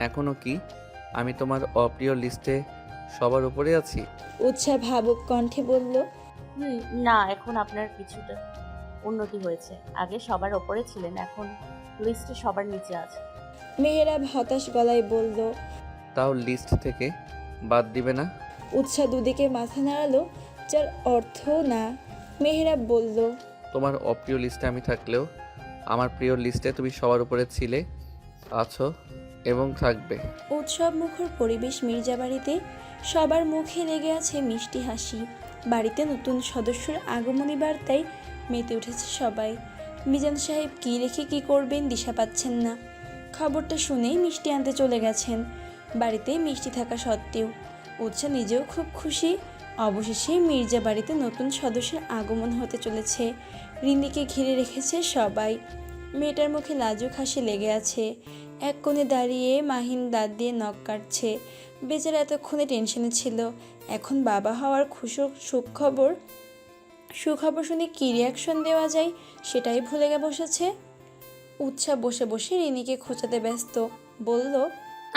এখনো কি আমি তোমার অপ্রিয় লিস্টে সবার উপরে আছি? উৎসাহ ভাবুক কণ্ঠে বলল। হুম, না এখন আপনার কিছুটা উন্নতি হয়েছে। আগে সবার ওপরে ছিলেন, এখন লিস্টে সবার নিচে আছে। মেহেরাব হতাশ গলায় বলল। তাও লিস্ট থেকে বাদ দিবে না? উৎসাহ দুদিকে মাথা নাড়ালো, যার অর্থ না। মেহেরাব বলল। তোমার অপ্রিয় লিস্টে আমি থাকলেও আমার প্রিয় লিস্টে তুমি সবার উপরে ছিলে, আছো এবং থাকবে। উৎসব মুখর পরিবেশ মির্জাবাড়িতে। সবার মুখে লেগে আছে মিষ্টি হাসি। বাড়িতে নতুন সদস্যর আগমনী বার্তায় মেতে উঠেছে সবাই। মিজান সাহেব কী রেখে কী করবেন দিশা পাচ্ছেন না। খবরটা শুনেই মিষ্টি আনতে চলে গেছেন। বাড়িতে মিষ্টি থাকা সত্ত্বেও উৎসা নিজেও খুব খুশি। অবশেষে মির্জা বাড়িতে নতুন সদস্যের আগমন হতে চলেছে। রিন্দিকে ঘিরে রেখেছে সবাই। মেয়েটার মুখে লাজুক হাসি লেগে আছে। এক কোণে দাঁড়িয়ে মাহিন দাঁত দিয়ে নখ কাটছে। বেচারা এতক্ষণে টেনশনে ছিল, এখন বাবা হওয়ার সুখবর শুনে কী রিয়াকশন দেওয়া যায় সেটাই ভুলে বসেছে। উৎসাহ বসে বসে রিনিকে খোঁচাতে ব্যস্ত, বলল।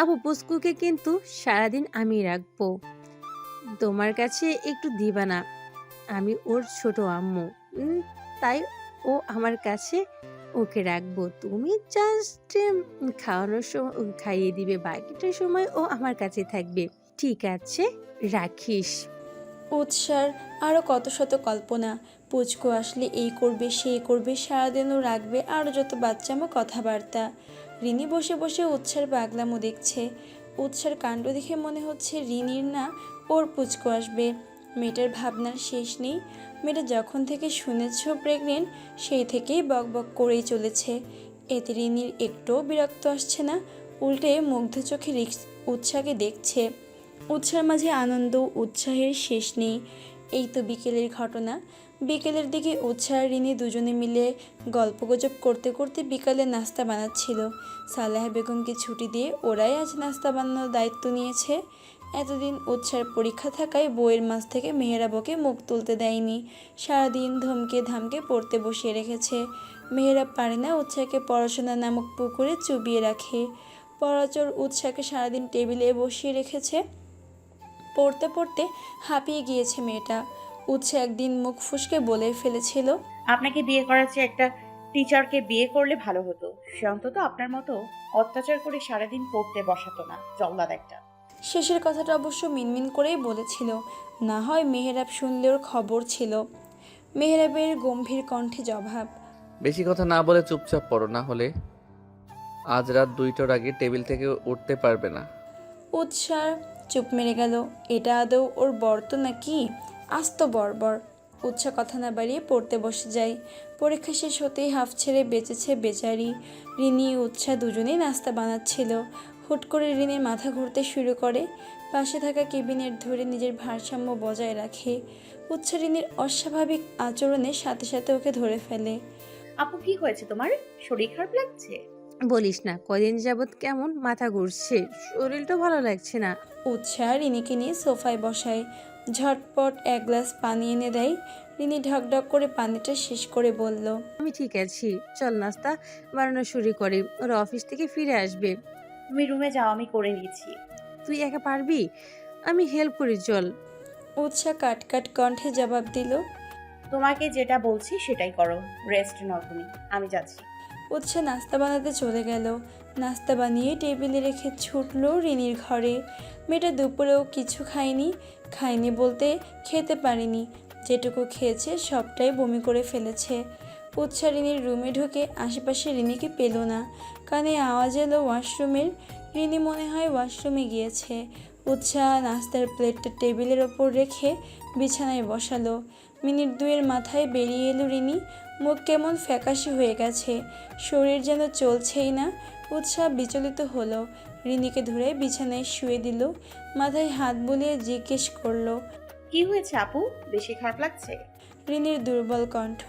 আপু পুস্কুকে কিন্তু সারাদিন আমি রাখবো, তোমার কাছে একটু দিবা না? আমি ওর ছোট আম্মু, তাই ও আমার কাছে ওকে রাখবো। তুমি জাস্ট খাওয়ানোর সময় খাইয়ে দিবে, বাকিটা সময় ও আমার কাছে থাকবে। ঠিক আছে, রাখিস। উৎসার আরও কত শত কল্পনা। পুচকু আসলে এই করবে সেই করবে, সারাদিনও রাখবে, আরও যত বাচ্চামো কথাবার্তা। রিনি বসে বসে উৎসার পাগলামো দেখছে। উৎসার কাণ্ড দেখে মনে হচ্ছে রিনির না ওর পুচকু আসবে। মেয়েটার ভাবনার শেষ নেই। মেয়েটা যখন থেকে শুনেছ প্রেগনেন্ট সেই থেকেই বক বক করেই চলেছে। এতে রিনির একটুও বিরক্ত আসছে না, উল্টে মুগ্ধ চোখে উৎসাকে দেখছে। উৎসার মাঝে আনন্দ উৎসাহের শেষ নেই। এই তো বিকেলের ঘটনা। বিকেলের দিকে উৎসাহ আর রিনি দুজনে মিলে গল্পগুজব করতে করতে বিকালে নাস্তা বানাচ্ছিল। সালেহা বেগমকে ছুটি দিয়ে ওরাই আজ নাস্তা বানানোর দায়িত্ব নিয়েছে। এতদিন উৎসার পরীক্ষা থাকায় বইয়ের মাঝ থেকে মেহেরাবকে মুখ তুলতে দেয়নি। সারাদিন ধমকে ধামকে পড়তে বসিয়ে রেখেছে। মেহেরাব পারে না উৎসাহকে পড়াশোনা নামক পুকুরে চুবিয়ে রাখে। পড়াচোর উৎসাহকে সারাদিন টেবিলে বসিয়ে রেখেছে। পড়তে পড়তে হাঁপিয়ে গিয়েছে মেয়েটা। উৎসাহ একদিন মুখ ফুসকে বলে ফেলেছিল। আপনাকে বিয়ে করার চেয়ে একটা টিচারকে বিয়ে করলে ভালো হতো। সে অন্তত আপনার মতো অত্যাচার করে সারাদিন পড়তে বসাতো না, জল্লাদ একটা। শেষের কথাটা অবশ্য মিনমিন করেই বলেছিল, না হয় মেহেরাব শুনলে ওর খবর ছিল। মেহেরাবের গম্ভীর কণ্ঠে জবাব। বেশি কথা না বলে চুপচাপ পড়ো, না হলে আজ রাত 2টার আগে টেবিল থেকে উঠতে পারবে না। উৎসার চুপ মেরে গেল। এটা আদৌ ওর বর্ত নাকি? আস্ত বর্বর। উৎসাহ কথা না বাড়িয়ে পড়তে বসে যায়। পরীক্ষা শেষ হতেই হাফ ছেড়ে বেঁচেছে বেচারি। রিনি উৎসাহ দুজনেই নাস্তা বানাচ্ছিল। হুট করে রিনির মাথা ঘুরতে শুরু করে। পাশে থাকা কেবিনের ধরে নিজের ভারসাম্য বজায় রাখে। উৎসাহ রিনির অস্বাভাবিক আচরণের সাথে সাথে ওকে ধরে ফেলে। আপু কি হয়েছে তোমার? শরীর খারাপ লাগছে? বলিস না, কদিন যাবৎ কেমন মাথা ঘুরছে, শরীরটা ভালো লাগছে না। উৎসাহ রিনিকে নিয়ে সোফায় বসায়। ঝটপট এক গ্লাস পানি এনে দেয়। রিনি ঢকঢক করে পানিটা শেষ করে বলল। আমি ঠিক আছি, চল নাস্তা বানানো শুরু করি, ওরা অফিস থেকে ফিরে আসবে। তুমি রুমে যাও, আমি করে নিয়েছি। তুই একা পারবি? আমি হেল্প করি, চল। উৎসাহ কাট কাট কণ্ঠে জবাব দিল। তোমাকে যেটা বলছি সেটাই করো, রেস্ট নাও তুমি, আমি যাচ্ছি। উৎসাহ নাস্তা বানাতে চলে গেল। নাস্তা বানিয়ে টেবিলে রেখে ছুটল রিনির ঘরে। মেয়েটা দুপুরেও কিছু খায়নি বলতে খেতে পারেনি। যেটুকু খেয়েছে সবটাই বমি করে ফেলেছে। উৎসাহ রিনির রুমে ঢুকে আশেপাশে রিনিকে পেল না। কানে আওয়াজ এলো ওয়াশরুমের। রিনি মনে হয় ওয়াশরুমে গিয়েছে। উৎসাহ নাস্তার প্লেটটা টেবিলের ওপর রেখে বিছানায় বসালো। মিনিট দুয়ের মাথায় বেরিয়ে এলো রিনি। মুখ কেমন ফ্যাকাশে হয়ে গেছে, শরীর যেন চলছেই না। উৎসাহ বিচলিত হলো। রিনিকে ধরে বিছানায় শুয়ে দিল। মাথায় হাত বুলিয়ে জিজ্ঞেস করলো। কি হয়েছে আপু, বেশি খারাপ লাগছে? রিনির দুর্বল কণ্ঠ।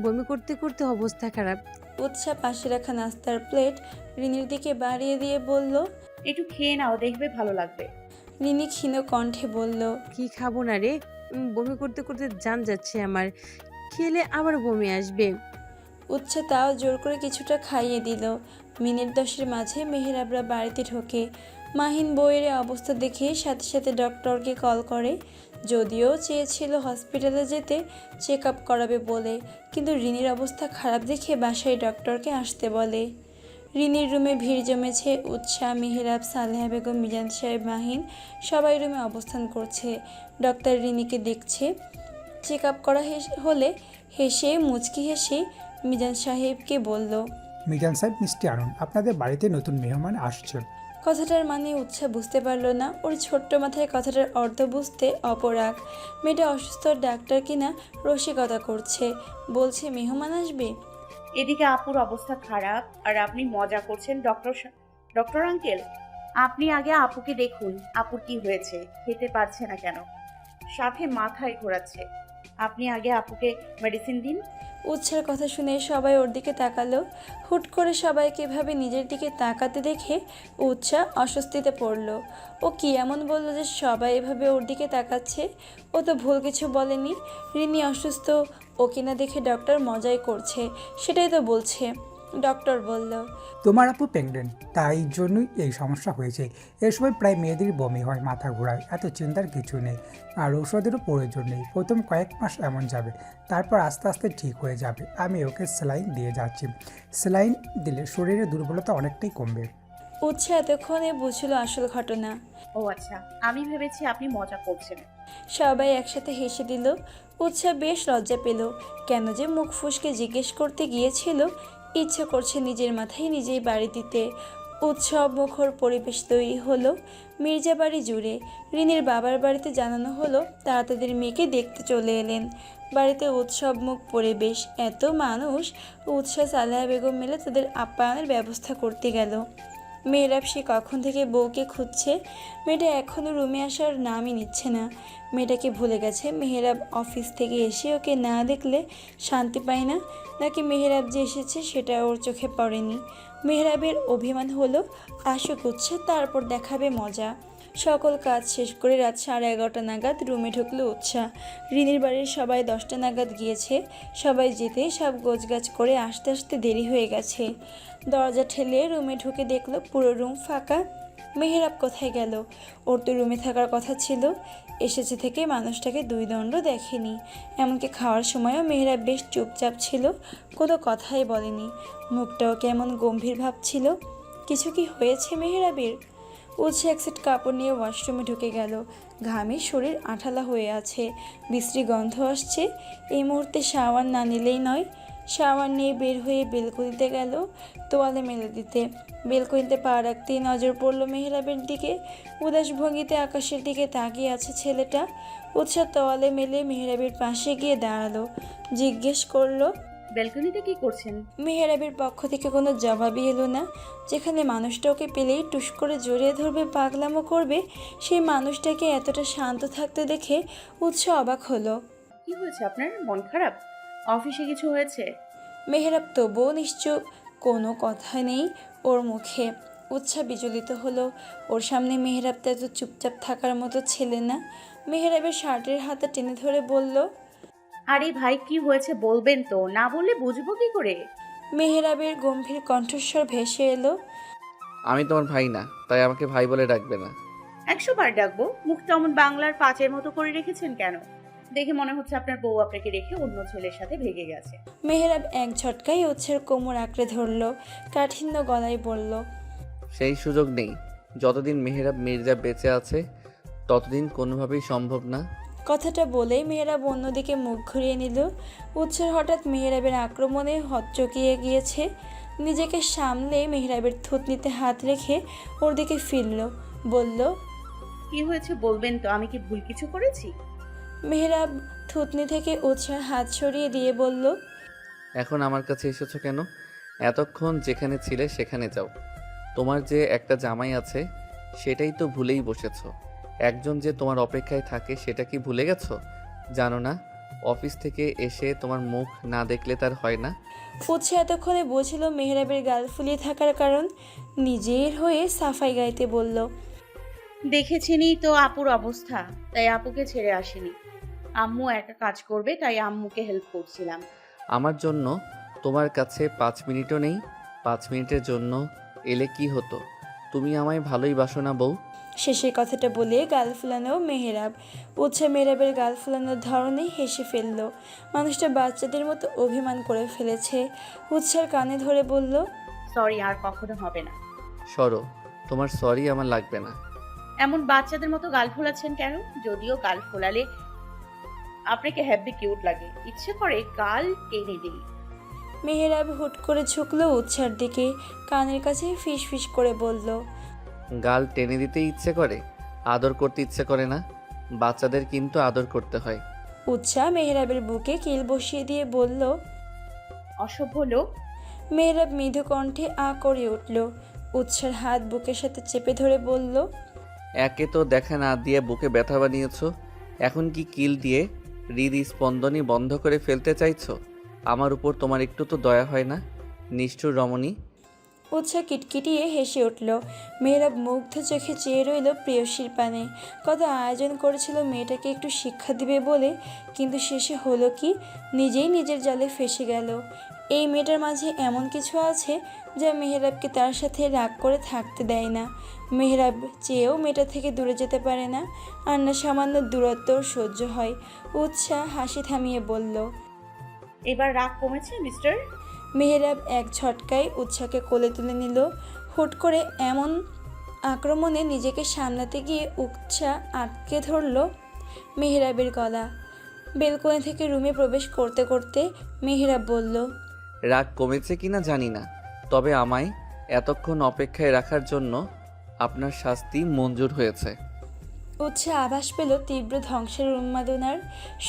বমি করতে করতে অবস্থা খারাপ। উৎসাহ পাশে রাখা নাস্তার প্লেট রিনির দিকে বাড়িয়ে দিয়ে বলল। একটু খেয়ে নাও, দেখবে ভালো লাগবে। রিনি ক্ষীণ কণ্ঠে বলল। কি খাবো না রে, বমি করতে করতে জান যাচ্ছে আমার, খেলে আবার বমি আসবে। উৎসা তাও জোর করে কিছুটা খাইয়ে দিল। মিনিট 10-এর মাঝে মেহেরাবরা বাড়িতে ঢোকে। মাহিন বউয়ের অবস্থা দেখে সাথে সাথে ডক্টরকে কল করে। যদিও চেয়েছিল হসপিটালে যেতে চেক আপ করাবে বলে, কিন্তু রিনির অবস্থা খারাপ দেখে বাসায় ডক্টরকে আসতে বলে। রিনির রুমে ভিড় জমেছে। উৎসাহ, মেহেরাব, সালেহা বেগম, মিজান সাহেব, মাহিন সবাই রুমে অবস্থান করছে। ডক্টর রিনিকে দেখছে। চেক আপ করা হলে হেসে মুচকি হেসে মিজান সাহেবকে বলল, মিজান সাহেব, মিষ্টি আনুন, আপনাদের বাড়িতে নতুন মেহমান আসছেন। কথাটার মানে উৎসাহ বুঝতে পারল না। ওর ছোট্ট মাথায় কথাটার অর্থ বুঝতে অপরাগ। মেয়েটা অসুস্থ, ডাক্তার কিনা রসিকতা করছে, বলছে মেহমান আসবে। এদিকে আপুর অবস্থা খারাপ আর আপনি মজা করছেন। ডক্টর আঙ্কেল, আপনি আগে আপুকে দেখুন, আপুর কি হয়েছে, খেতে পারছে না কেন, সাথে মাথায় ঘোরাচ্ছে। আপনি আগে আপুকে মেডিসিন দিন। উৎসার কথা শুনে সবাই ওর দিকে তাকালো। হুট করে সবাইকে এভাবে নিজের দিকে তাকাতে দেখে উৎসাহ অস্বস্তিতে পড়ল। ও কি এমন বলল যে সবাই এভাবে ওর দিকে তাকাচ্ছে? ও তো ভুল কিছু বলেনি। রিনি অসুস্থ, ও কিনা দেখে ডক্টর মজাই করছে, সেটাই তো বলছে। ডক্টর বলল, তোমার আপু প্রেগনেন্ট, তাই জন্যই এই সমস্যা হয়েছে। এর সময় প্রায় মেয়েদের বমি হয়, মাথা ঘোরায়, এত চিন্তার কিছু নেই, আর ঔষধেরও প্রয়োজন নেই। প্রথম কয়েক মাস এমন যাবে, তারপর আস্তে আস্তে ঠিক হয়ে যাবে। আমি ওকে স্যালাইন দিয়ে যাচ্ছি। স্যালাইন দিলে শরীরের দুর্বলতা অনেকটাই কমবে। উৎসাহ এতক্ষণে বুঝল আসল ঘটনা। ও আচ্ছা, আমি ভেবেছি আপনি মজা করছেন। সবাই একসাথে হেসে দিল। উৎসাহ বেশ লজ্জা পেল। কেন যে মুখ ফুসকে জিজ্ঞেস করতে গিয়েছিল। ইচ্ছে করছে নিজের মাথায় নিজেই বাড়ি দিতে। উৎসব মুখর পরিবেশ তৈরি হলো মির্জা বাড়ি জুড়ে। রিনির বাবার বাড়িতে জানানো হলো তারা তাদের মেয়েকে দেখতে চলে এলেন। বাড়িতে উৎসবমুখ পরিবেশ, এত মানুষ। উৎসাহ, সালেহা বেগম মিলে তাদের আপ্যায়নের ব্যবস্থা করতে গেল। মেয়েরাব সে কখন থেকে বউকে খুঁজছে। মেয়েটা এখনও রুমে আসার নামই নিচ্ছে না। মেয়েটাকে ভুলে গেছে। মেহেরাব অফিস থেকে এসে ওকে না দেখলে শান্তি পায় না, নাকি মেহেরাব যে এসেছে সেটা ওর চোখে পড়েনি। মেহেরাবের অভিমান হলো আসুক উৎসে, তারপর দেখাবে মজা। সকল কাজ শেষ করে রাত 11:30 নাগাদ রুমে ঢুকলো উৎসাহ। রিনির বাড়ির সবাই 10টা নাগাদ গিয়েছে। সবাই যেতে সব গোছগাছ করে আসতে আসতে দেরি হয়ে গেছে। দরজা ঠেলে রুমে ঢুকে দেখলো পুরো রুম ফাঁকা। মেহেরাব কোথায় গেল? ওর তো রুমে থাকার কথা ছিল। এসেছে থেকে মানুষটাকে 2 দণ্ড দেখেনি। এমনকি খাওয়ার সময়ও মেহেরাব বেশ চুপচাপ ছিল, কোনো কথাই বলেনি। মুখটাও কেমন গম্ভীর ভাব ছিল। কিছু কি হয়েছে মেহেরাবের? উৎসে এক সেট কাপড় নিয়ে ওয়াশরুমে ঢুকে গেল। ঘামে শরীর আঠালা হয়ে আছে, বিশ্রী গন্ধ আসছে। এই মুহূর্তে শাওয়ার না নিলেই নয়। শাওয়ার নিয়ে বের হয়ে বেলকনিতে গেল তোয়ালে মেলে দিতে। বেলকনিতে পা রাখতেই নজর পড়ল মেহেরাবের দিকে। উদাস ভঙ্গিতে আকাশের দিকে তাকিয়ে আছে ছেলেটা। উৎসাহ তোয়ালে মেলে মেহেরাবের পাশে গিয়ে দাঁড়ালো। জিজ্ঞেস করলো, ব্যালকনিতে কি করছেন? মেহেরাবের পক্ষ থেকে কোনো জবাবই এলো না। যেখানে মানুষটা ওকে পেলেই টুস করে জড়িয়ে ধরবে, পাগলামো করবে, সেই মানুষটাকে এতটা শান্ত থাকতে দেখে উৎসাহ অবাক হলো। কি হয়েছে আপনার? মন খারাপ? অফিসে কিছু হয়েছে? মেহেরাব তবুও নিশ্চুপ, কোনো কথা নেই ওর মুখে। উৎসাহ বিচলিত হলো। ওর সামনে মেহেরাব তো এত চুপচাপ থাকার মতো ছেলে না। মেহেরাবের শার্টের হাতা টেনে ধরে বলল, আরে ভাই, কি হয়েছে বলবেন তো, না বললে বুঝবো কি করে? মেহেরাবের গম্ভীর কণ্ঠস্বর ভেসে এলো, আমি তোমার ভাই না, তাই আমাকে ভাই বলে ডাকবে না। 100 বার ডাকবো। মুখটা অমন বাংলার পাঁচের মতো করে রেখেছেন কেন? দেখে মনে হচ্ছে আপনার বউ আপনাকে রেখে অন্য ছেলের সাথে ভেগে গেছে। মেহেরাব এক ঝটকায় উৎসের কোমর আঁকড়ে ধরল, কাঠিন্য গলায় বলল, সেই সুযোগ নেই। যতদিন মেহেরাব মির্জা বেঁচে আছে ততদিন কোনোভাবেই সম্ভব না। কথাটা বলেই মেহেরাব অন্যদিকে মুখ ঘুরিয়ে নিল। উৎসের হঠাৎ মেহেরাবের আক্রমণে হকচকিয়ে গিয়েছে। নিজেকে সামলে মেহেরাবের থুতনিতে হাত রেখে ওর দিকে ফিরল, বলল, কি হয়েছে বলবেন তো, আমি কি ভুল কিছু করেছি? মেহেরাব থুতনি থেকে উৎসার হাত সরিয়ে দিয়ে বলল, এখন আমার কাছে এসেছো কেন? এতক্ষণ যেখানে ছিলে সেখানে যাও। তোমার যে একটা জামাই আছে সেটাই তো ভুলেই বসেছো। একজন যে তোমার অপেক্ষায় থাকে সেটা কি ভুলে গেছো? জানো না অফিস থেকে এসে তোমার মুখ না দেখলে তার হয় না। উৎসা এতক্ষণে বুঝল মেহেরাবের গাল ফুলিয়ে থাকার কারণ। নিজের হয়ে সাফাই গাইতে বলল, দেখেছেনই তো আপুর অবস্থা, তাই আপুকে ছেড়ে আসেনি। আম্মু একা কাজ করবে, তাই আম্মুকে হেল্প করছিলাম। আমার জন্য তোমার কাছে 5 মিনিটও নেই? 5 মিনিটের জন্য এলে কি হতো? তুমি আমায় ভালোই বাসো না বউ? শেষের কথাটা বলে গাল ফুলানো মেহেরাব। উৎসা মেহেরাবের গাল ফুলানোর ধরনে হেসে ফেলল। মানুষটা বাচ্চাদের মতো অভিমান করে ফেলেছে। উৎসার কানে ধরে বলল, সরি, আর কখনো হবে না। সরো, তোমার সরি আমার লাগবে না। এমন বাচ্চাদের মতো গাল ফোলাচ্ছেন কেন? যদিও গাল ফোলালে আপনাকে হ্যাপি কিউট লাগে, ইচ্ছে করে গাল টেনে দিই। মেহেরাব হুট করে ঝুঁকলো উৎসার দিকে, কানের কাছে ফিস ফিস করে বলল, গাল টেনে দিতে ইচ্ছে করে, আদর করতে ইচ্ছে করে না? বাচ্চাদের কিন্তু আদর করতে হয়। উৎসা মেহেরাবের বুকে কিল বসিয়ে দিয়ে বলল। অসভ্য লোক। মেহেরাব মৃদু কণ্ঠে আ করে উঠল। উৎসার হাত বুকের সাথে চেপে ধরে বলল, একে তো দেখা না দিয়ে বুকে ব্যথা বানিয়েছো, এখন কি কিল দিয়ে হৃদস্পন্দনই বন্ধ করে ফেলতে চাইছো? আমার উপর তোমার একটু তো দয়া হয় না, নিষ্ঠুর রমণী? উৎসা কিটকিটিয়ে হেসে উঠল। মেয়েরাব মুগ্ধ চোখে চেয়ে রইল প্রেয়সীর পানে। কত আয়োজন করেছিল মেয়েটাকে একটু শিক্ষা দিবে বলে, কিন্তু শেষে হলো কি, নিজেই নিজের জালে ফেসে গেল। এই মেয়েটার মাঝে এমন কিছু আছে যা মেহেরাবকে তার সাথে রাগ করে থাকতে দেয় না। মেহেরাব চেয়েও মেয়েটা থেকে দূরে যেতে পারে না, আর না সামান্য দূরত্ব সহ্য হয়। উৎসাহ হাসি থামিয়ে বলল। এবার রাগ কমেছে মিস্টার? মেহেরাব এক ঝটকায় উৎসাকে কোলে তুলে নিল। হুট করে এমন আক্রমণে নিজেকে সামলাতে গিয়ে উৎসা আটকে ধরল মেহেরাবের গলা। বেলকনি থেকে রুমে প্রবেশ করতে করতে মেহেরাব বলল, রাগ কমেছে কিনা জানি না, তবে আমায় এতক্ষণ অপেক্ষায় রাখার জন্য আপনার শাস্তি মঞ্জুর হয়েছে। উৎসাহ আভাস পেল তীব্র ধ্বংসের উন্মাদনার।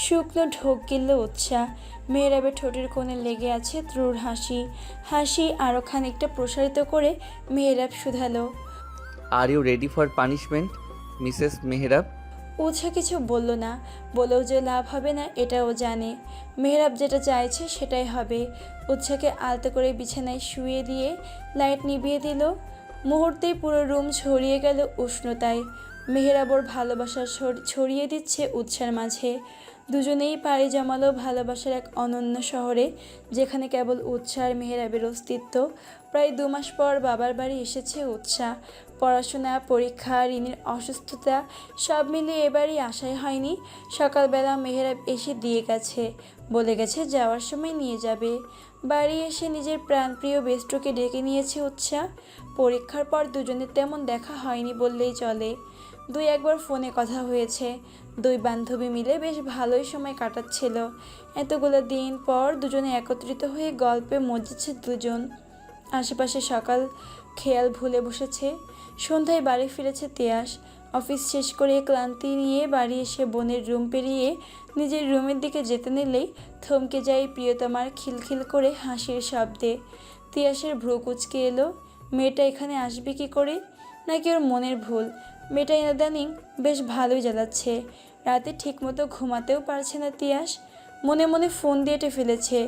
শুকনো ঢোক গিলল উৎসাহ। মেহেরাবের ঠোঁটের কোণে লেগে আছে ত্রুর হাসি। হাসি আরও খানিকটা প্রসারিত করে Meherab শুধালো, are you ready for punishment Mrs Mehrab? উৎসাহ কিছু বলল না, বলেও যে লাভ হবে না এটাও জানে। মেহরাব যেটা চাইছে সেটাই হবে। উৎসাহকে আলতো করে বিছানায় শুয়ে দিয়ে লাইট নিভিয়ে দিল। মুহূর্তেই পুরো রুম ছড়িয়ে গেল উষ্ণতায়। মেহরাব ওর ভালোবাসা ছড়িয়ে দিচ্ছে উৎসার মাঝে। দুজনেই পাড়ি জমালো ভালোবাসার এক অনন্য শহরে, যেখানে কেবল উৎসাহ আর মেহরাবের অস্তিত্ব। প্রায় 2 মাস পর বাবার বাড়ি এসেছে উৎসাহ। পড়াশোনা, পরীক্ষা, রিনির অসুস্থতা সব মিলিয়ে এবারই আশাই হয়নি। সকালবেলা মেহরাব এসে দিয়ে গেছে, বলে গেছে যাওয়ার সময় নিয়ে যাবে। বাড়ি এসে নিজের প্রাণপ্রিয় বেস্টকে ডেকে নিয়েছে উৎসাহ। পরীক্ষার পর দুজনের তেমন দেখা হয়নি বললেই চলে। 2-1বার ফোনে কথা হয়েছে। 2 বান্ধবী মিলে বেশ ভালোই সময় কাটাচ্ছিল। এতগুলো দিন পর দুজনে একত্রিত হয়ে গল্পে মজেছে দুজন। আশেপাশে সকাল খেয়াল ভুলে বসেছে। সন্ধ্যায় বাড়ি ফিরেছে তিয়াস। অফিস শেষ করে ক্লান্তি নিয়ে বাড়ি এসে বোনের রুম পেরিয়ে নিজের রুমের দিকে যেতে নিলেই থমকে যায় প্রিয়তমার খিলখিল করে হাসির শব্দে। তিয়াসের ভ্রু কুঁচকে এলো। মেয়েটা এখানে আসবে কি করে? নাকি ওর মনের ভুল? মেয়েটা ইদানিং বেশ ভালোই জ্বালাচ্ছে। রাতে ঠিকমতো ঘুমাতেও পারছে না তিয়াস। মনে মনে ফোন দিয়ে এঁটে ফেলেছে,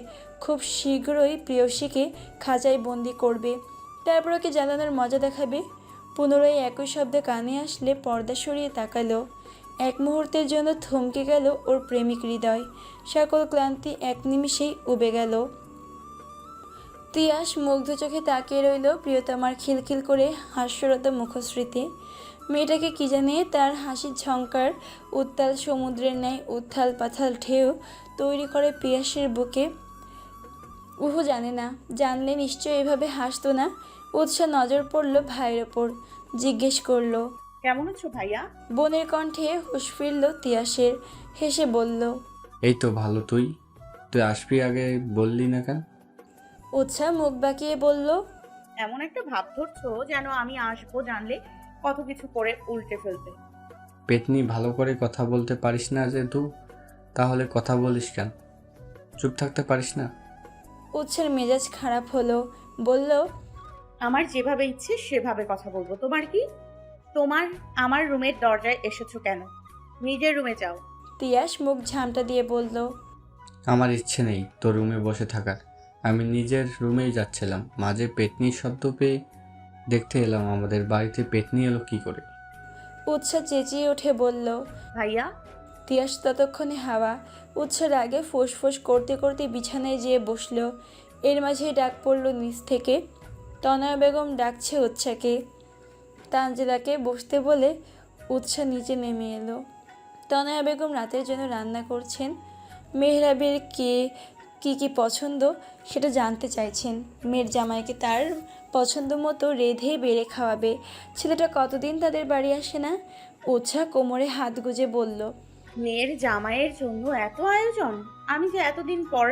খুব শীঘ্রই প্রেয়সীকে খাঁচায় বন্দি করবে, তারপর ওকে জ্বালানোর মজা দেখাবে। পুনরায় একই শব্দে কানে আসলে পর্দা সরিয়ে তাকালো। এক মুহূর্তের জন্য থমকে গেল ওর প্রেমিক হৃদয়। সকল ক্লান্তি এক নিমিষেই উবে গেল। তিয়াস মুগ্ধ চোখে তাকিয়ে রইল প্রিয়তমার খিলখিল করে হাস্যরত মুখশ্রীতে। মেয়েটাকে কি জানে তার হাসির ঝংকার উত্তাল সমুদ্রের ন্যায় উত্থাল পাথাল ঢেউ তৈরি করে পিয়াসের বুকে। উহু জানে না, জানলে নিশ্চয় এভাবে হাসতো না। উৎসাহ নজর পড়ল ভাইয়ের ওপর, জিজ্ঞেস করলো, কেমন আছো ভাইয়া? বোনের কণ্ঠে হুঁশ ফিরল তিয়াসের। হেসে বলল, এই তো ভালো। তুই তুই আসবি আগে বললি না কেন? উৎসাহ মুখ বাঁকিয়ে বলল, এমন একটা ভাব ধরছো যেন আমি আসবো জানলে কত কিছু করে উল্টে ফেলতে। পেতনি, ভালো করে কথা বলতে পারিস না যে তুই? তাহলে কথা বলিস কেন? চুপ থাকতে পারিস না? উৎসার মেজাজ খারাপ হলো। বলল, আমার যেভাবে ইচ্ছে সেভাবে কথা বলবো। তোমার কি? তোমার আমার রুমের দরজায় এসেছো কেন? নিজের রুমে যাও। তিয়াস মুখ ঝামটা দিয়ে বলল, আমার ইচ্ছে নেই তোর রুমে বসে থাকার। আমি নিজের রুমেই যাচ্ছিলাম, মাঝে পেতনির শব্দ পেয়ে দেখতে এলাম আমাদের বাড়িতে পেতনি এলো কি করে। উৎসাহ চেঁচিয়ে উঠে বলল। ভাইয়া, তিয়াস ততক্ষণে হাওয়া। উৎসার আগে ফোঁস করতে করতে বিছানায় যেয়ে বসলো। এর মাঝেই ডাক পড়ল নিচ থেকে। তনয়া বেগম ডাকছে উৎসাকে। তানজিলাকে বসতে বলে উৎসা নিচে নেমে এলো। তনয়া বেগম রাতের জন্য রান্না করছেন। মেহরাবের কি পছন্দ সেটা জানতে চাইছেন। মেয়ের জামাইকে তার পছন্দ মতো রেঁধে বেড়ে খাওয়াবে। ছেলেটা কতদিন তাদের বাড়ি আসে না। উৎসা কোমরে হাত গুজে বলল, মেয়ের জামাইয়ের জন্য এত আয়োজন? আমি যে এতদিন পর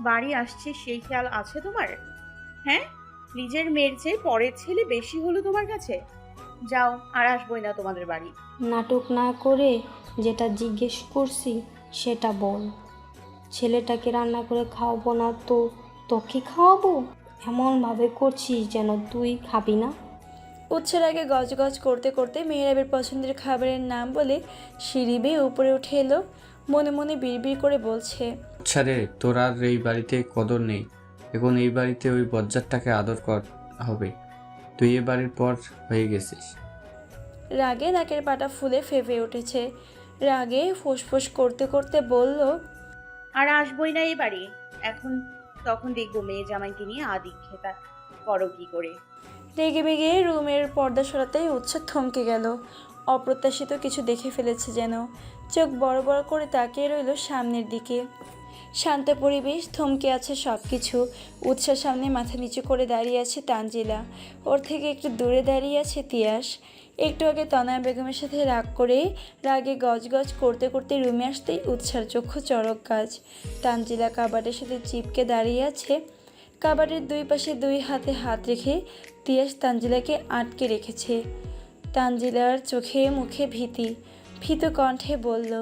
বাড়ি আসছি সেই খেয়াল আছে তোমার? হ্যাঁ, নিজের মেয়ের চেয়ে পরের ছেলে বেশি হলো তোমার কাছে? যাও, আর আসবোই না তোমাদের বাড়ি। নাটক না করে যেটা জিজ্ঞেস করছি সেটা বল। ছেলেটাকে রান্না করে খাওয়াবো না তো তোকে খাওয়াবো? এমনভাবে করছিস যেন তুই খাবি না। উৎসার আগে গজগজ করতে করতে মেহরাবের পছন্দের খাবারের নাম বলে সিঁড়ি বেয়ে উপরে উঠে এলো। মনে মনে বিড়বিড় করে বলছে, আচ্ছা রে, তোর আর এই বাড়িতে কদর নেই। এখন এই বাড়িতে ওই বজ্জারটাকে আদর কর হবে। তুই এ বাড়ির পর হয়ে গেছিস। রাগে নাকের পাটা ফুলে ফেঁপে উঠেছে। রাগে ফোঁসফোঁস করতে করতে বলল, আর আসবোই না এই বাড়ি। এখন তখন দেখবো মেয়ে জামাইকে নিয়ে আদিক্ষেতা করো কি করে। রেগে বেগে রুমের পর্দা সরাতেই উৎসাহ থমকে গেল। অপ্রত্যাশিত কিছু দেখে ফেলেছে যেন। চোখ বড় বড় করে তাকিয়ে রইল সামনের দিকে। শান্ত পরিবেশ, থমকে আছে সব কিছু। উৎসার সামনে মাথা নিচু করে দাঁড়িয়ে আছে তানজিলা। ওর থেকে একটু দূরে দাঁড়িয়ে আছে তিয়াস। একটু আগে তনয়া বেগমের সাথে রাগ করে রাগে গজগজ করতে করতে রুমে আসতেই উৎসার চক্ষু চড়ক গাছ। তানজিলা কাবাডের সাথে চিপকে দাঁড়িয়ে আছে। কাবাডের দুই পাশে দুই হাতে হাত রেখে তিয়াস তানজিলাকে আটকে রেখেছে। তানজিলার চোখে মুখে ভীতি। ভীত কণ্ঠে বলল,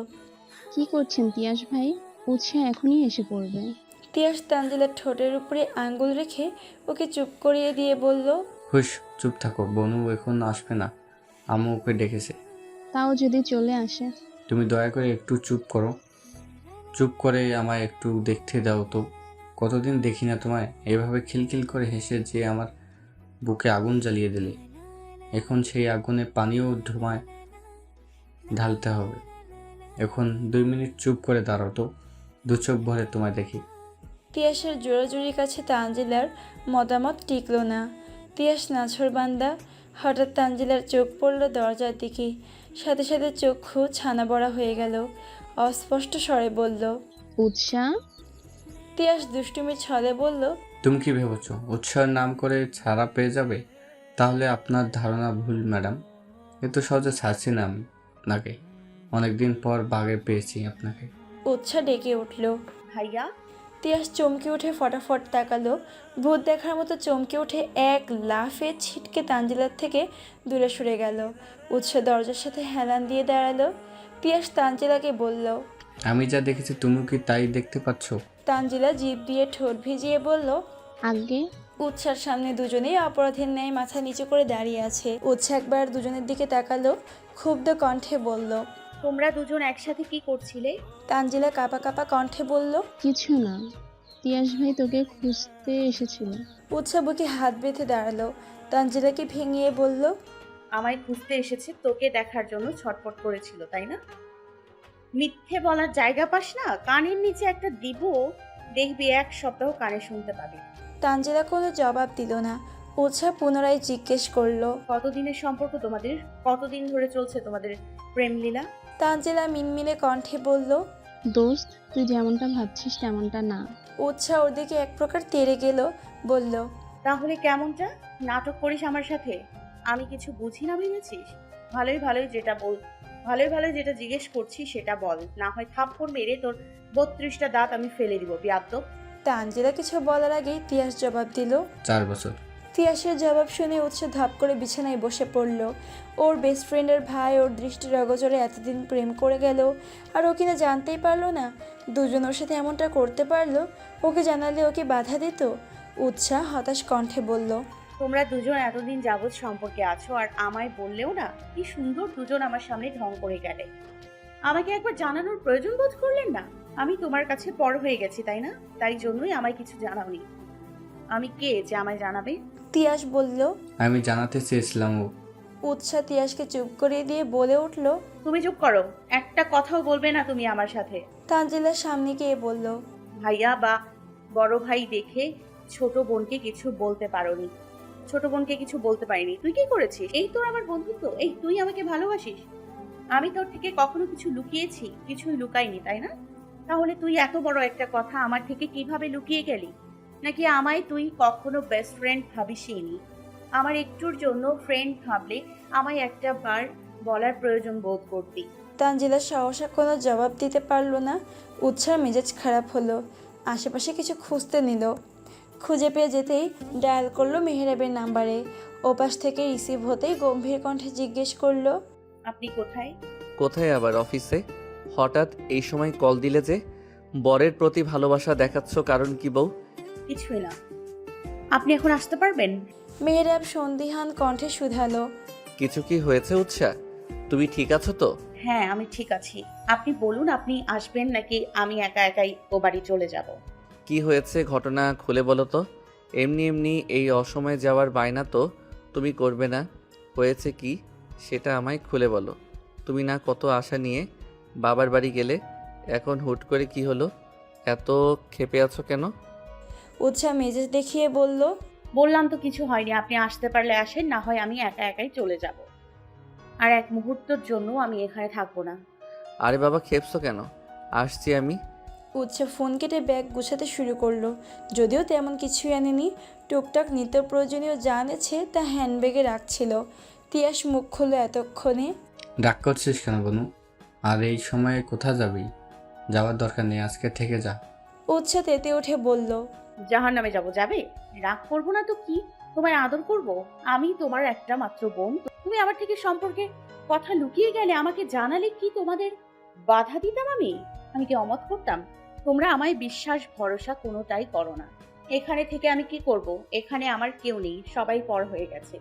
কি করছেন তিয়াস ভাই? উৎসাহ এখনই এসে পড়বে। তিয়াস তানজিলার ঠোঁটের উপরে আঙ্গুল রেখে ওকে চুপ করিয়ে দিয়ে বলল, হুশ, চুপ থাকো। বনু এখন আসবে না, আম্মু ওকে ডেকেছে। তাও যদি চলে আসে? তুমি দয়া করে একটু চুপ করো। চুপ করে আমায় একটু দেখতে দাও তো। কতদিন দেখি না তোমায়। এভাবে খিলখিল করে হেসে যে আমার বুকে আগুন জ্বালিয়ে দিলে। এখন সেই আগুনে পানিও ধোঁয়ায় ঢালতে হবে। এখন 2 মিনিট চুপ করে দাঁড়াও তো, দু চোখ ভরে তোমায় দেখি। তিয়াসের জোরাজুরির কাছে তানজিলার মতামত টিকল না। তিয়াস নাছোড়বান্দা। হঠাৎ তানজিলার চোখ পড়ল দরজার দিকে। সাথে সাথে চক্ষু ছানা বড়া হয়ে গেল। অস্পষ্ট স্বরে বলল, উৎসাহ? তিয়াস দুষ্টুমির ছলে বলল, তুমি কি ভেবেছো উৎসাহের নাম করে ছাড়া পেয়ে যাবে? তাহলে আপনার ধারণা ভুল ম্যাডাম। এ তো সহজে ছাড়ছি না আমি আপনাকে। অনেকদিন পর বাগে পেয়েছি আপনাকে। উৎসাহ ডেকে উঠল। ভাইয়া, তিয়াস চমকে উঠে ফটাফট তাকালো। ভূত দেখার মতো চমকে উঠে এক লাফে ছিটকে তানজিলার থেকে দূরে সরে গেল। উৎসাহ দরজার সাথে হেলান দিয়ে দাঁড়ালো। তিয়াস তানজিলাকে বলল, আমি যা দেখেছি তুমি কি তাই দেখতে পাচ্ছ? তানজিলা জিভ দিয়ে ঠোঁট ভিজিয়ে বলল। আগে উৎসার সামনে দুজনেই অপরাধীর ন্যায় মাথা নিচু করে দাঁড়িয়ে আছে। উৎসাহ একবার দুজনের দিকে তাকালো, ক্ষুব্ধ কণ্ঠে বলল। তোমরা দুজন একসাথে কি করছিলে? তানজিলা কাঁপা কাঁপা কণ্ঠে বলল, কিছু না, তিয়াস ভাই তোকে খুঁজতে এসেছিল। উৎসাহ বুকে হাত বেঁধে দাঁড়ালো। তানজিলাকে ভেঙিয়ে বলল, আমায় খুঁজতে এসেছে, তোকে দেখার জন্য ছটফট করেছিল তাই না? মিথ্যে বলার জায়গা পাস না? কানের নিচে একটা দিব, দেখবি 1 সপ্তাহ কানে শুনতে পাবি। তানজিলা কোনো জবাব দিল না। উৎসাহ পুনরায় জিজ্ঞেস করলো, কতদিনের সম্পর্ক তোমাদের? কতদিন ধরে চলছে তোমাদের প্রেম লীলা? তানজিলা মিনমিনে কণ্ঠে বলল। দোস্ত, তুই যেমনটা ভাবছিস তেমনটা না। উৎসাহ ওর দিকে এক প্রকার তেড়ে গেল, বলল, তাহলে কেমনটা? নাটক করিস আমার সাথে? আমি কিছু বুঝি না ভেবেছিস? ভালোই ভালোই যেটা জিজ্ঞেস করছি সেটা বল, না হয় থাপ্পড় মেরে তোর 32টা দাঁত আমি ফেলে দিব বিয়াদ্দব। তানজিলা কিছু বলার আগেই তিয়াস জবাব দিল। 4 বছর। তিয়াসের জবাব শুনে উৎসাহ ধাপ করে বিছানায় বসে পড়ল। ওর বেস্ট ফ্রেন্ডের ভাই ওর দৃষ্টির অগোচরে এতদিন প্রেম করে গেল, আর ও কিনা জানতেই পারলো না। দুজন ওর সাথে এমনটা করতে পারলো। ওকে জানালে ওকে বাধা দিত। উৎসাহ হতাশ কণ্ঠে বলল, তোমরা দুজন এতদিন যাবৎ সম্পর্কে আছো আর আমায় বললেও না? কি সুন্দর দুজন আমার সামনে ঢং করে গেলে। আমাকে একবার জানানোর প্রয়োজন বোধ করলেন না? আমি তোমার কাছে বড় হয়ে গেছি তাই না? তাই জন্যই আমায় কিছু জানাওনি। আমি কে যে আমায় জানাবে? তিয়াস বলল। আমি জানাতে চেয়েছিলাম উৎসাহ তিয়াসকে চুপ করিয়ে দিয়ে বলে উঠল, তুমি চুপ করো, একটা কথাও বলবে না তুমি আমার সাথে। তানজিলার সামনে গিয়ে বলল, ভাইয়া বা বড় ভাই দেখে ছোট বোনকে কিছু বলতে পারোনি। ছোট বোনকে কিছু বলতে পারিনি। তুই কি করেছিস? এই তোর আমার বন্ধুত্ব? এই তুই আমাকে ভালোবাসিস? আমি তোর থেকে কখনো কিছু লুকিয়েছি? কিছুই লুকাইনি, তাই না? তাহলে তুই এত বড় একটা কথা আমার থেকে কিভাবে লুকিয়ে গেলি? নাকি আমায় তুই কখনো বেস্ট ফ্রেন্ড ভাবিসনি? আমার একটুর জন্য ফ্রেন্ড ভাবলে আমায় একটা বার বলার প্রয়োজন বোধ করতি। তানজিলা সহসা কোনো জবাব দিতে পারল না। উৎসার মেজাজ খারাপ হলো। আশেপাশে কিছু খুঁজতে নিল। খুঁজে পেয়ে যেতেই ডায়াল করলো মেহেরাবের নাম্বারে। ওপাশ থেকে রিসিভ হতেই গম্ভীর কণ্ঠে জিজ্ঞেস করলো, আপনি কোথায়? কোথায় আবার? অফিসে। হঠাৎ এই সময় কল দিলে যে? বরের প্রতি ভালোবাসা দেখাচ্ছ কারণ কি বউ? কিছুই না। আপনি এখন আসতে পারবেন? মেহেরাব সন্দিহান কণ্ঠে শুধালো, কিছু কি হয়েছে উৎসা? তুমি ঠিক আছো তো? হ্যাঁ, আমি ঠিক আছি। আপনি বলুন, আপনি আসবেন নাকি আমি একা একাই ও বাড়ি চলে যাব? কি হয়েছে ঘটনা খুলে বলো তো। এমনি এমনি এই অসময়ে যাওয়ার বায়না তো তুমি করবে না। হয়েছে কি সেটা আমায় খুলে বলো। তুমি না কত আশা নিয়ে বাবার বাড়ি গেলে, এখন হুট করে কি হলো? এত ক্ষেপে আছো কেন? উৎসাহ মেজাজ দেখিয়ে বলল, বললাম তো কিছু হয়নি। আপনি আসতে পারলে আসেন, না হয় আমি একা একাই চলে যাব। আর এক মুহূর্তের জন্য আমি এখানে থাকবো না। আরে বাবা খেপছো কেন? আসছি আমি। উৎসাহ ফোন কেটে ব্যাগ গুছাতে শুরু করলো। যদিও তেমন কিছুই আনেনি, টুকটাক নিত্য প্রয়োজনীয় যা এনেছে তা হ্যান্ডব্যাগে রাখছিল। তিয়াস মুখ খুললো এতক্ষণে। রাগ করছিস কেন বনু? আর এই সময়ে কোথা যাবি? যাওয়ার দরকার নেই, আজকে থেকে যা। উৎসাহ তেতে উঠে বলল, জাহান নামে যাবো? যাবে? রাগ করবো না তো কি? তোমায় আদর করব? আমি তোমার একটা মাত্র বোন। তুমি আমার থেকে সম্পর্কে কথা লুকিয়ে গেলে, আমাকে জানালে কি তোমাদের বাধা দিতাম আমি? আমি কি অমত করতাম? তোমরা আমায় বিশ্বাস ভরসা কোনোটাই করো না। এখানে থেকে আমি কি করব? এখানে আমার কেউ নেই, সবাই পর হয়ে গেছে।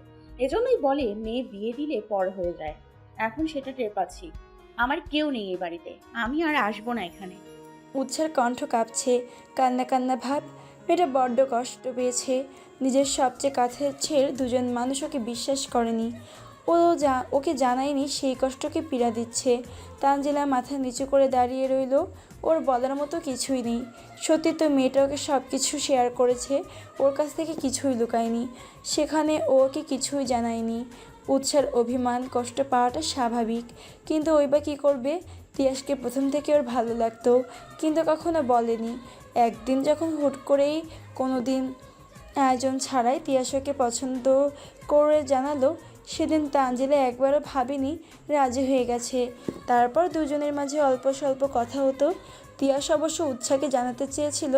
এজন্যই বলে মেয়ে বিয়ে দিলে পর হয়ে যায়। এখন সেটা টের পাচ্ছি। আমার কেউ নেই এই বাড়িতে। আমি আর আসবো না এখানে। উৎসার কণ্ঠ কাঁপছে, কান্না কান্না ভাব। মেয়েটা বড্ড কষ্ট পেয়েছে। নিজের সবচেয়ে কাছের দুজন মানুষ ওকে বিশ্বাস করেনি। ওকে জানায়নি সেই কষ্টকে পীড়া দিচ্ছে। তানজিলা মাথা নিচু করে দাঁড়িয়ে রইল। ওর বলার মতো কিছুই নেই। সত্যি তো মেয়েটা ওকে সব কিছু শেয়ার করেছে, ওর কাছ থেকে কিছুই লুকায়নি। সেখানে ও ওকে কিছুই জানায়নি। উৎসার অভিমান কষ্ট পাওয়াটা স্বাভাবিক, কিন্তু ওই বা কী করবে? তিয়াসকে প্রথম থেকে ওর ভালো লাগতো, কিন্তু কখনো বলেনি। একদিন যখন হুট করেই কোনো দিন আয়োজন ছাড়াই তিয়াস ওকে পছন্দ করে জানালো, সেদিন তানজিলা একবারও ভাবেনি রাজি হয়ে গেছে। তারপর দুজনের মাঝে অল্প স্বল্প কথা হতো। তিয়াস অবশ্য উৎসাহকে জানাতে চেয়েছিল,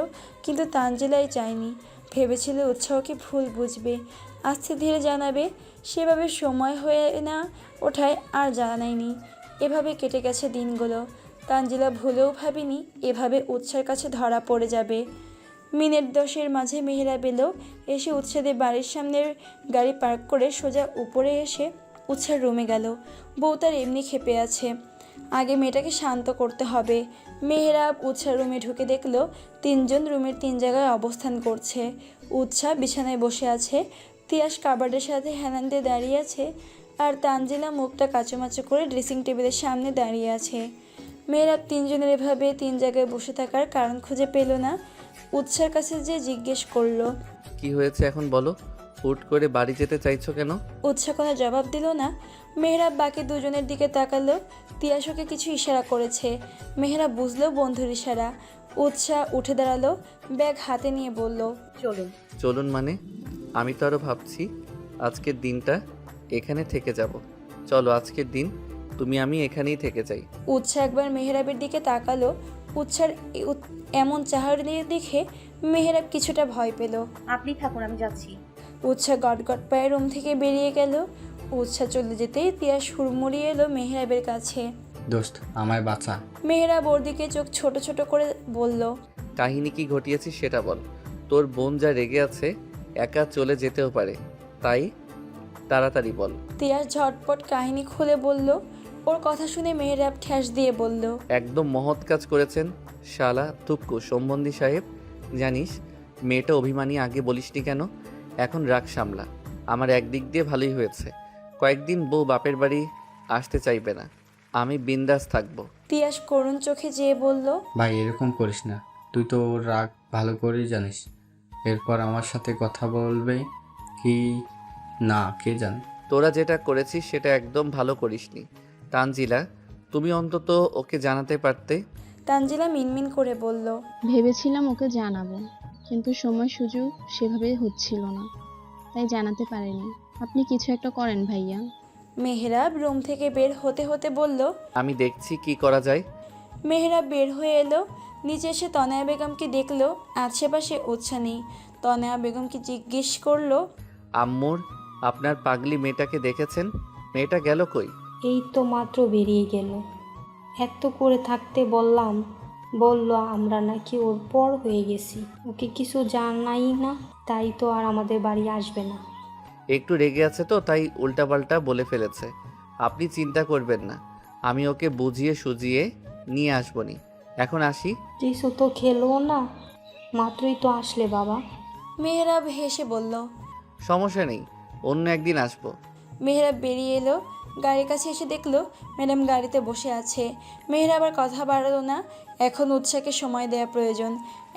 কিন্তু তানজিলাই চায়নি। ভেবেছিল উৎসাহকে ভুল বুঝবে, আস্তে ধীরে জানাবে। সেভাবে সময় হয়ে না ওঠায় আর জানায়নি। এভাবে কেটে গেছে দিনগুলো। তানজিলা ভুলেও ভাবেনি এভাবে উৎসার কাছে ধরা পড়ে যাবে। মিনিট 10-এর মাঝে মেহেরাব এলো। এসে উৎসাদের বাড়ির সামনের গাড়ি পার্ক করে সোজা উপরে এসে উৎসার রুমে গেল। বউ তার এমনি ক্ষেপে আছে, আগে মেয়েটাকে শান্ত করতে হবে। মেহেরাব উৎসার রুমে ঢুকে দেখলো তিনজন রুমের 3 জায়গায় অবস্থান করছে। উৎসাহ বিছানায় বসে আছে, তিয়াস কাবার্ডের সাথে হেলান দিয়ে দাঁড়িয়ে আছে, আর তানজিলা মুখটা কাচুমাচু করে ড্রেসিং টেবিলের সামনে দাঁড়িয়ে আছে। মেহেরাব তিনজনের এভাবে 3 জায়গায় বসে থাকার কারণ খুঁজে পেল না। উৎসার কাছে যে জিজ্ঞেস করলো, কি হয়েছে এখন বলো? হুট করে বাড়ি যেতে চাইছো কেন? উৎসাহ কোনো জবাব দিল না। মেহরাব বাকি দুজনের দিকে তাকালো। তিয়াসকে কিছু ইশারা করেছে। মেহরাব বুঝলো বন্ধুর ইশারা। উৎসাহ উঠে দাঁড়ালো, ব্যাগ হাতে নিয়ে বলল, চলুন। চলুন মানে? আমি তো আরও ভাবছি আজকের দিনটা এখানে থেকে যাব। চলো আজকের দিন তুমি আমি এখানেই থেকে যাই। উৎসাহ একবার মেহরাবের দিকে তাকালো। উৎসার এমন চাহনি দেখে মেহরাব কিছুটা ভয় পেল। আপনি থাকুন, আমি যাচ্ছি। উৎসাহ গটগট পায়ে রুম থেকে বেরিয়ে গেল। উৎসাহ চলে যেতেই তিয়াস হুড়মুড়িয়ে এলো মেহরাবের কাছে। দোস্ত আমায় বাঁচা। মেহরাব ওর দিকে চোখ ছোট ছোট করে বলল, কাহিনী কি ঘটিয়েছিস সেটা বল। তোর বোন যা রেগে আছে, একা চলে যেতেও পারে, তাই তাড়াতাড়ি বল। তিয়াস ঝটপট কাহিনী খুলে বলল। ওর কথা শুনে মেহরাব ঠ্যাস দিয়ে বলল, একদম মহৎ কাজ করেছেন শালা তুক্কু সম্বন্ধী সাহেব। জানিস মেয়েটা অভিমানী, আগে বলিসনি কেন? এখন রাগ সামলা। আমার একদিক দিয়ে ভালোই হয়েছে, কয়েকদিন বউ বাপের বাড়ি আসতে চাইবে না, আমি বিন্দাস থাকবো। তিয়াস করুণ চোখে চেয়ে বলল, ভাই এরকম করিস না, তুই তো ওর রাগ ভালো করেই জানিস। এরপর আমার সাথে কথা বলবে কি না কে জানে। তোরা যেটা করেছিস সেটা একদম ভালো করিসনি। তানজিলা, তুমি অন্তত ওকে জানাতে পারতে। তানজিলা মিনমিন করে বলল, ভেবেছিলাম ওকে জানাবো, কিন্তু সময় সুযোগ সেভাবে হচ্ছিল না, তাই জানাতে পারিনি। আপনি কিছু একটা করেন ভাইয়া। মেহরাব রুম থেকে বের হতে হতে বলল। আমি দেখছি কি করা যায়। মেহরাব বের হয়ে এলো। নিচে এসে তনয়া বেগমকে দেখলো আশেপাশে উৎসা নেই। তনয়া বেগমকে জিজ্ঞেস করলো, আম্মুর আপনার পাগলি মেয়েটাকে দেখেছেন? মেয়েটা গেল কই? এই তো মাত্র বেরিয়ে গেল। এত করে থাকতে বললাম, বলল আমরা নাকি ওর পর হয়ে গেছি, ওকে কিছু জানাই না, তাই তো আর আমাদের বাড়ি আসবে না। একটু রেগে আছে তো তাই উল্টাপাল্টা বলে ফেলেছে। আপনি চিন্তা করবেন না, আমি ওকে বুঝিয়ে সুজিয়ে নিয়ে আসবনি। এখন আসি। কিছু তো খেলো না, মাত্রই তো আসলে বাবা। মেহরাব হেসে বলল। সমস্যা নেই, অন্য একদিন আসবো। মেহরাব বেরিয়ে এলো। গাড়ির কাছে এসে দেখলো ম্যাডাম গাড়িতে বসে আছে। মেহরাব আর কথা বাড়ালো না। এখন উৎসাকে সময় দেওয়া প্রয়োজন।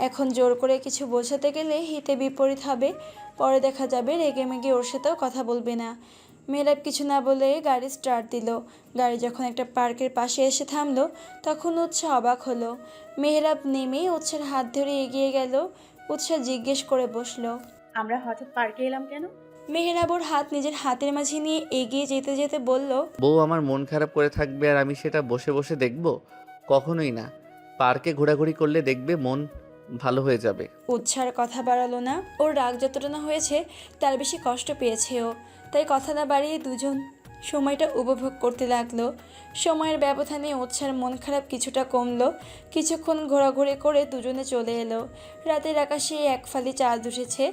এখন জোর করে কিছু বোঝাতে গেলে হিতে বিপরীত হবে। পরে দেখা যাবে রেগেমেগে ওর সাথেও কথা বলবে না। মেহরাব কিছু না বলে গাড়ি স্টার্ট দিল। গাড়ি যখন একটা পার্কের পাশে এসে থামলো তখন উৎসা অবাক হলো। মেহরাব নেমে উৎসার হাত ধরে এগিয়ে গেল। উৎসা জিজ্ঞেস করে বসলো। আমরা হঠাৎ পার্কে এলাম কেন? মেহরাব ওর হাত নিজের হাতের মাঝে নিয়ে এগিয়ে যেতে যেতে বলল, বউ আমার মন খারাপ করে থাকবে আর আমি সেটা বসে বসে দেখব? কখনোই না। পার্কে ঘোরাঘুরি করলে দেখবে মন ভালো হয়ে যাবে। উৎসার কথা বাড়ালো না। ওর রাগ যতটা না হয়েছে তার বেশি কষ্ট পেয়েছে ও। তাই কথা না বাড়িয়ে দুজন সময়টা উপভোগ করতে লাগলো। সময়ের ব্যবধানে উৎসার মন খারাপ কিছুটা কমলো। কিছুক্ষণ ঘোরাঘুরি করে দুজনে চলে এলো। রাতের আকাশে এক ফালি চাঁদ উঠেছে।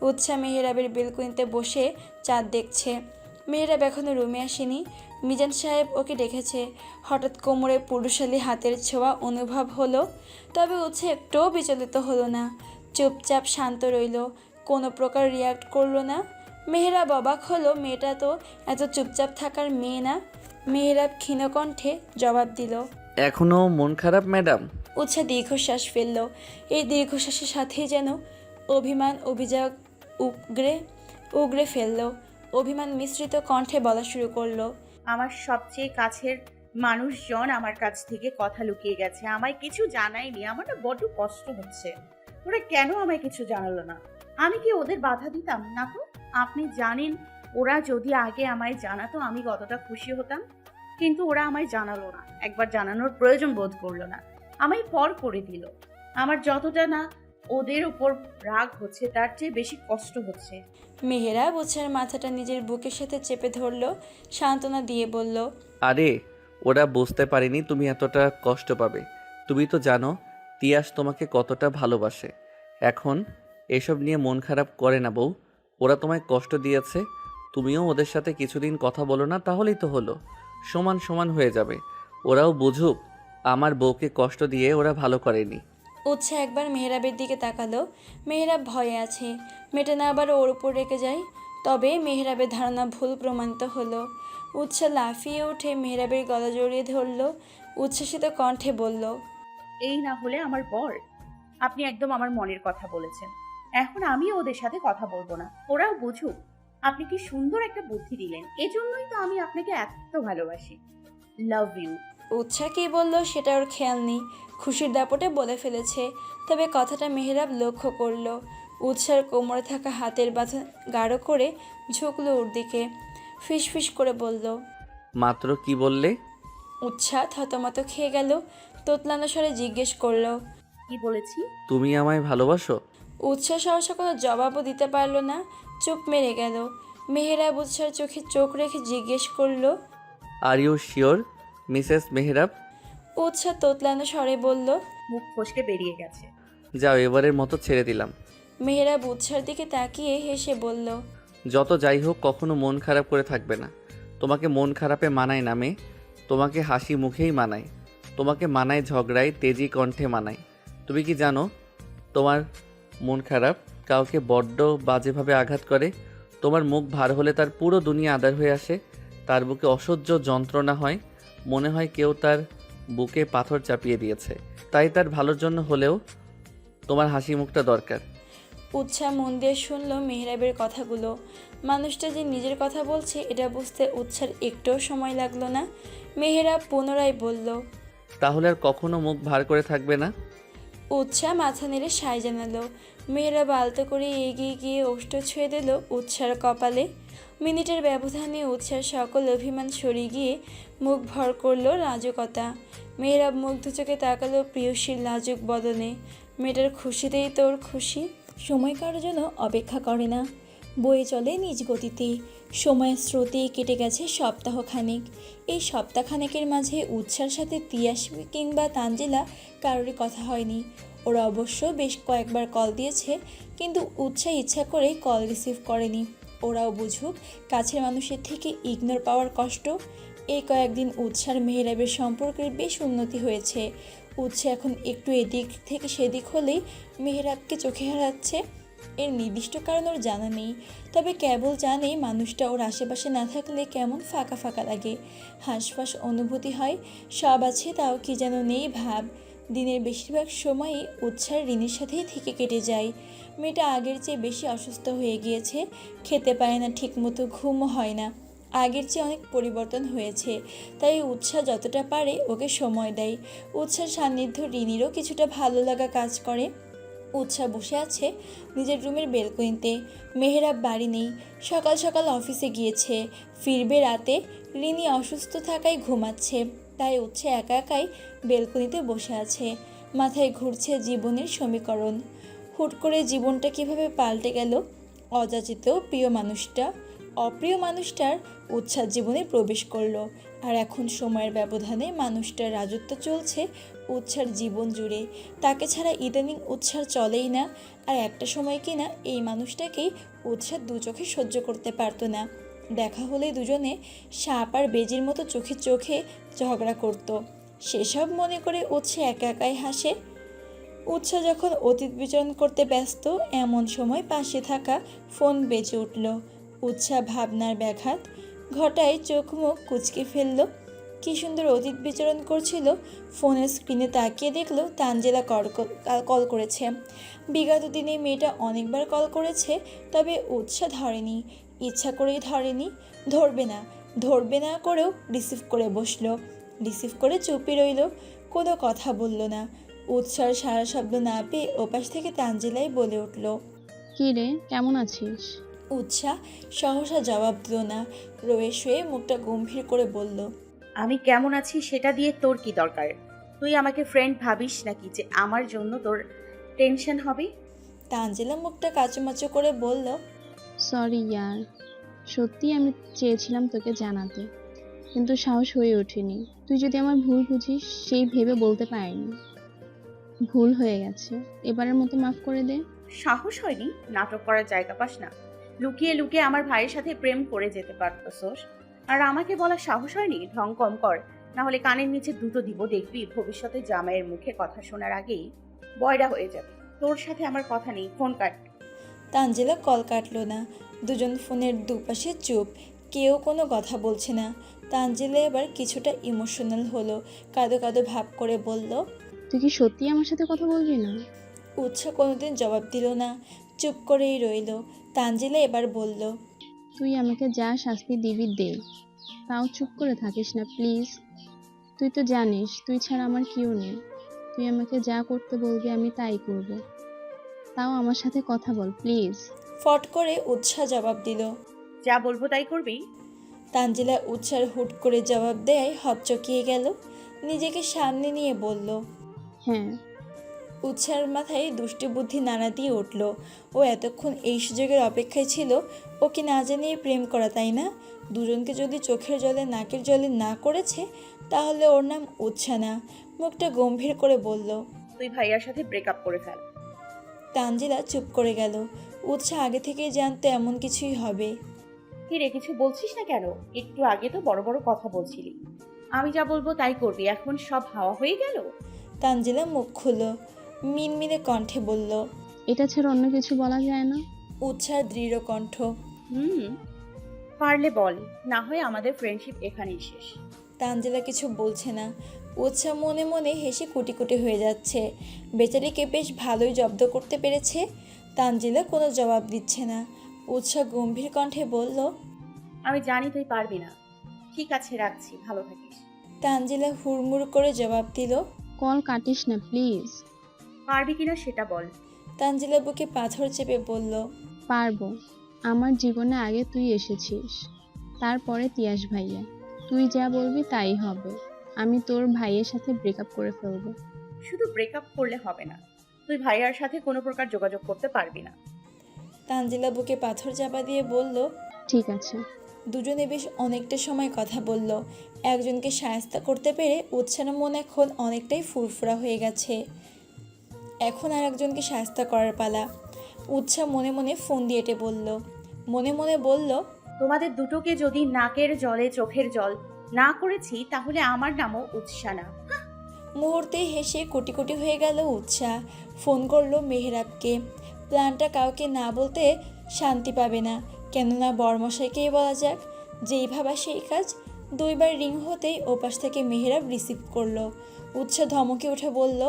উৎসা মেহরাবের বেলকনিতে বসে চাঁদ দেখছে। মেহরাব এখনও রুমে আসেনি। মিজান সাহেব ওকে ডেকেছে। হঠাৎ কোমরে পুরুষালী হাতের ছোঁয়া অনুভব হলো। তবে উৎসা একটুও বিচলিত হলো না। চুপচাপ শান্ত রইল, কোনো প্রকার রিয়াক্ট করলো না। মেহরাব অবাক হলো, মেয়েটা তো এত চুপচাপ থাকার মেয়ে না। মেহরাব ক্ষীণ কণ্ঠে জবাব দিল। এখনো মন খারাপ ম্যাডাম? উৎসা দীর্ঘশ্বাস ফেলল। এই দীর্ঘশ্বাসের সাথেই যেন অভিমান অভিযোগ উগরে ফেলল। অভিমান মিশ্রিত কণ্ঠে বলা শুরু করলো। আমার সবচেয়ে কাছের মানুষজন আমার কাছ থেকে কথা লুকিয়ে গেছে, আমায় কিছু জানায়নি। আমার না বড্ড কষ্ট হচ্ছে। ওরা কেন আমায় কিছু জানালো না? আমি কি ওদের বাধা দিতাম না? তো আপনি জানেন, ওরা যদি আগে আমায় জানাতো আমি কতটা খুশি হতাম। কিন্তু ওরা আমায় জানালো না, একবার জানানোর প্রয়োজন বোধ করলো না, আমায় পর করে দিল। আমার যতটা না ওদের উপর রাগ হচ্ছে তার চেয়ে বেশি কষ্ট হচ্ছে। মেহেরাব উৎসার মাথাটা নিজের বুকের সাথে চেপে ধরলো, সান্ত্বনা দিয়ে বলল, আরে ওরা বুঝতে পারেনি তুমি এতটা কষ্ট পাবে। তুমি তো জানো তিয়াস তোমাকে কতটা ভালোবাসে। এখন এসব নিয়ে মন খারাপ করে না বউ। ওরা তোমায় কষ্ট দিয়েছে, তুমিও ওদের সাথে কিছুদিন কথা বলো না, তাহলেই তো হলো। সমান সমান হয়ে যাবে। ওরাও বুঝুক আমার বউকে কষ্ট দিয়ে ওরা ভালো করেনি। উৎসা একবার মেহরাবের দিকে তাকালো। মেহরাব ভয়ে আছে, মেয়েটা না আবার ওর উপর রেখে যায়। তবে মেহরাবের ধারণা ভুল প্রমাণিত হলো। উৎসা লাফিয়ে উঠে মেহরাবের গলা জড়িয়ে ধরল। উচ্ছ্বাসিত কণ্ঠে বলল, এই না হলে আমার বর। আপনি একদম আমার মনের কথা বলেছেন। এখন আমিও ওদের সাথে কথা বলবো না, ওরাও বুঝুক। আপনি কি সুন্দর একটা বুদ্ধি দিলেন, এজন্যই তো আমি আপনাকে এত ভালোবাসি। Love you. উৎসা কী বলল সেটা ওর খেয়াল নেই, খুশির দাপটে বলে ফেলেছে। তবে কথাটা মেহরাব লক্ষ্য করলো। উৎসার কোমরে থাকা হাতের বাঁধা গাঢ় করে ঝুঁকলো ওর দিকে, ফিসফিস করে বলল। মাত্র কি বললে? উৎসা থতমত খেয়ে গেল। তোতলানো স্বরে জিজ্ঞেস করলো, কি বলেছি? তুমি আমায় ভালোবাসো? উৎসা সহসা কোনো জবাবও দিতে পারল না, চুপ মেরে গেল। মেহরাব উৎসার চোখে চোখ রেখে জিজ্ঞেস করলো, are you sure Mrs Mehrab? Utsa তোতলানো স্বরে বলল। মুখ ফসকে বেরিয়ে গেছে। যাও, এবারের মতো ছেড়ে দিলাম। মেহরাব উৎসার দিকে তাকিয়ে হেসে বলল, যত যাই হোক কখনো মন খারাপ করে থাকবে না। তোমাকে মন খারাপে মানায় না মেয়ে, তোমাকে হাসি মুখেই মানায়। তোমাকে মানায় ঝগড়ায়, তেজি কণ্ঠে মানায়। তুমি কি জানো তোমার মন খারাপ কাউকে বড্ড বাজেভাবে আঘাত করে? তোমার মুখ ভার হলে তার পুরো দুনিয়া আদার হয়ে আসে। তার বুকে অসহ্য যন্ত্রণা হয়, মনে হয় কেউ তার বুকে পাথর চাপিয়ে দিয়েছে। তাই তার ভালোর জন্য হলেও তোমার হাসি মুখটা দরকার। উৎসাহ মন দিয়ে শুনল মেহরাবের কথাগুলো। মানুষটা যে নিজের কথা বলছে এটা বুঝতে উৎসার একটুও সময় লাগলো না। মেহরাব পুনরায় বলল। তাহলে আর কখনো মুখ ভার করে থাকবে না? উৎসাহ মাথা নেড়ে সায় জানালো। মেহরাব আলতো করে এগিয়ে গিয়ে ওষ্ঠ ছুঁয়ে দিল উৎসার কপালে। মিনিটের ব্যবধানে উৎসার সকল অভিমান সরিয়ে গিয়ে মুখ ভর করলো লাজুকতা। মেহরাব মুগ্ধ চোখে তাকালো প্রিয়সীর লাজুক বদনে। মেয়েটার খুশিতেই তোর খুশি। সময় কারোর জন্য অপেক্ষা করে না, বয়ে চলে নিজ গতিতে। সময়ের স্রোতে কেটে গেছে সপ্তাহখানেক। এই সপ্তাহখানেকের মাঝে উৎসার সাথে তিয়াস কিংবা তানজিলা কারোরই কথা হয়নি। ওরা অবশ্য বেশ কয়েকবার কল দিয়েছে, কিন্তু উৎসাহ ইচ্ছা করে কল রিসিভ করেনি। ওরাও বুঝুক কাছের মানুষের থেকে ইগনোর পাওয়ার কষ্ট। এই কয়েকদিন উৎসার মেহরাবের সম্পর্কের বেশ উন্নতি হয়েছে। উৎসাহ এখন একটু এদিক থেকে সেদিক হলেই মেহরাবকে চোখে হারাচ্ছে। এর নির্দিষ্ট কারণ ওর জানা নেই, তবে কেবল জানে মানুষটা ওর আশেপাশে না থাকলে কেমন ফাঁকা ফাঁকা লাগে, হাঁসফাঁস অনুভূতি হয়। সব আছে তাও কি যেন নেই ভাব। দিনের বেশিরভাগ সময়ই উৎসার ঋণের সাথেই থেকে কেটে যায়। মেয়েটা আগের চেয়ে বেশি অসুস্থ হয়ে গিয়েছে, খেতে পায় না ঠিকমতো, ঘুমও হয় না। আগের চেয়ে অনেক পরিবর্তন হয়েছে, তাই উৎসাহ যতটা পারে ওকে সময় দেয়। উৎসার সান্নিধ্য ঋণীরও কিছুটা ভালো লাগা কাজ করে। উৎসাহ বসে আছে নিজের রুমের বেলকনিতে। মেহরাব বাড়ি নেই, সকাল সকাল অফিসে গিয়েছে, ফিরবে রাতে। রিনি অসুস্থ থাকায় ঘুমাচ্ছে, তাই উৎসাহ একা একাই বেলকনিতে বসে আছে। মাথায় ঘুরছে জীবনের সমীকরণ। হুট করে জীবনটা কিভাবে পাল্টে গেল। অযাচিত প্রিয় মানুষটা অপ্রিয় মানুষটার উৎসাহ জীবনে প্রবেশ করলো, আর এখন সময়ের ব্যবধানে মানুষটার রাজত্ব চলছে উৎসার জীবন জুড়ে। তাকে ছাড়া ইদানিং উৎসাহ চলেই না। আর একটা সময় কিনা এই মানুষটাকেই উৎসাহ দু চোখে সহ্য করতে পারতো না। দেখা হলে দুজনে সাপ আর বেজির মতো চোখে চোখে ঝগড়া করত। সেসব মনে করে উৎসাহ একা একাই হাসে। উৎসাহ যখন অতীত বিচরণ করতে ব্যস্ত, এমন সময় পাশে থাকা ফোন বেজে উঠল। উৎসাহ ভাবনার ব্যাঘাত ঘটায় চোখ মুখ কুঁচকে ফেলল। কি সুন্দর অতীত বিচরণ করছিল। ফোনের স্ক্রিনে তাকিয়ে দেখলো তানজিলা কল করেছে। বিগত দিনে মেয়েটা অনেকবার কল করেছে, তবে উৎসাহ ধরেনি, ইচ্ছা করেই ধরেনি। ধরবে না করেও রিসিভ করে বসলো। রিসিভ করে চুপই রইল, কোনো কথা বলল না। উৎসার সারা শব্দ না পেয়ে ওপাশ থেকে তানজিলাই বলে উঠল। কী রে, কেমন আছিস? উৎসাহ সহসা জবাব দিল না, রয়ে শুয়ে মুখটা গম্ভীর করে বলল। আমি কেমন আছি সেটা দিয়ে তোর কি দরকার? তুই আমাকে ফ্রেন্ড ভাবিস নাকি যে আমার জন্য তোর টেনশন হবে? তানজিলা মুখটা কাচুমাচু করে বলল। সরি ইয়ার, সত্যি আমি চেয়েছিলাম তোকে জানাতে, কিন্তু সাহস হয়ে ওঠেনি। তুই যদি আমার ভুল বুঝিস সেই ভেবে বলতে পারিনি। ভুল হয়ে গেছে, এবারের মতো মাফ করে দে। সাহস হয়নি? নাটক করার জায়গা পাস না? লুকিয়ে লুকিয়ে আমার ভাইয়ের সাথে প্রেম করে যেতে পারতোস, আর আমাকে বলা সাহস হয়নি? ঢং কম কর, না হলে কানের নিচে দুটো দিব, দেখবি ভবিষ্যতে জামাইয়ের মুখে কথা শোনার আগেই বয়রা হয়ে যাবে। তোর সাথে আমার কথা নেই, ফোন কাট। তানজিলা কল কাটলো না। দুজন ফোনের দুপাশে চুপ, কেউ কোনো কথা বলছে না। তানজিলা এবার কিছুটা ইমোশনাল হলো, কাঁদো কাঁদো ভাব করে বলল। তুই কি সত্যি আমার সাথে কথা বলবি না? উৎসাহ কোনোদিন জবাব দিল না, চুপ করেই রইল। তানজিলা এবার বলল। তুই আমাকে যা শাস্তি দিবি দে, তাও চুপ করে থাকিস না প্লিজ। তুই তো জানিস তুই ছাড়া আমার কেউ নেই। তুই আমাকে যা করতে বলবি আমি তাই করব, তাও আমার সাথে কথা বল প্লিজ। ফট করে উৎসাহ জবাব দিল। যা বলবো তাই করবি? তানজিলা উৎসার হুট করে জবাব দেয় হকচকিয়ে গেল। নিজেকে সামনে নিয়ে বলল। হ্যাঁ। উৎসার মাথায় দুষ্টি বুদ্ধি নাড়া দিয়ে উঠল। ও এতক্ষণ এই সুযোগের অপেক্ষায় ছিল, ওকে না জানিয়ে প্রেম করা, তাই না? দুজনকে যদি চোখের জলে নাকের জলে না করেছে, তাহলে ওর নাম উৎসাহ না। মুখটা গম্ভীর করে বলল। তুই ভাইয়ার সাথে ব্রেকআপ করে ফেল। তানজিলা চুপ করে গেল। উৎসাহ আগে থেকেই জানতো এমন কিছুই হবে। কি রে, কিছু বলছিস না কেন? একটু আগে তো বড় বড় কথা বলছিলি। আমি যা বলবো তাই করবি, এখন সব হাওয়া হয়ে গেল। তানজিলা মুখ খুলল, মিনমিনে কণ্ঠে বলল। এটা ছাড়া অন্য কিছু বলা যায় না। উৎসাহ দৃঢ় কণ্ঠ। পারলে বল, না হয় আমাদের ফ্রেন্ডশিপ এখানেই শেষ। তানজিলা কিছু বলছে না। উৎসাহ মনে মনে হেসে কুটি কুটি হয়ে যাচ্ছে। বেচারিকে বেশ ভালোই জব্দ করতে পেরেছে। তানজিলা কোনো জবাব দিচ্ছে না। উৎসাহ গম্ভীর কণ্ঠে বলল, আমি জানি তুই পারবি না। ঠিক আছে, রাখছি, ভালো থাকিস। তানজিলা হুড়মুড় করে জবাব দিল, কল কাটিস না প্লিজ। পারবি কিনা সেটা বল। তানজিলা বুকে পাথর চেপে বলল, পারবো। আমার জীবনে আগে তুই এসেছিস, তারপরে তিয়াস ভাইয়া। তুই যা বলবি তাই হবে। আমি তোর ভাইয়ের সাথে ব্রেকআপ করে ফেলবো। শুধু ব্রেকআপ করলে হবে না, তুই ভাইয়ার সাথে কোনো প্রকার যোগাযোগ করতে পারবি না। তানজিলা বুকে পাথর চাপা দিয়ে বলল। ঠিক আছে। দুজনে বেশ অনেকটা সময় কথা বলল। একজনকে সায়স্তা করতে পেরে উৎসার মন এখন অনেকটাই ফুরফুরা হয়ে গেছে। এখন আর একজনকে সায়স্তা করার পালা। উৎসাহ মনে মনে ফোন দিয়ে এঁটে বলল, মনে মনে বলল, তোমাদের দুটোকে যদি নাকের জলে চোখের জল না করেছি তাহলে আমার নামও উৎসা না। মুহূর্তে হেসে কোটি কোটি হয়ে গেল উৎসাহ। ফোন করলো মেহরাবকে। প্ল্যানটা কাউকে না বলতে শান্তি পাবে না, কেননা বরমশাইকেই বলা যাক। যেই ভাবা সেই কাজ। 2 বার রিং হতেই ওপাশ থেকে মেহরাব রিসিভ করলো। উৎসাহ ধমকে উঠে বলল,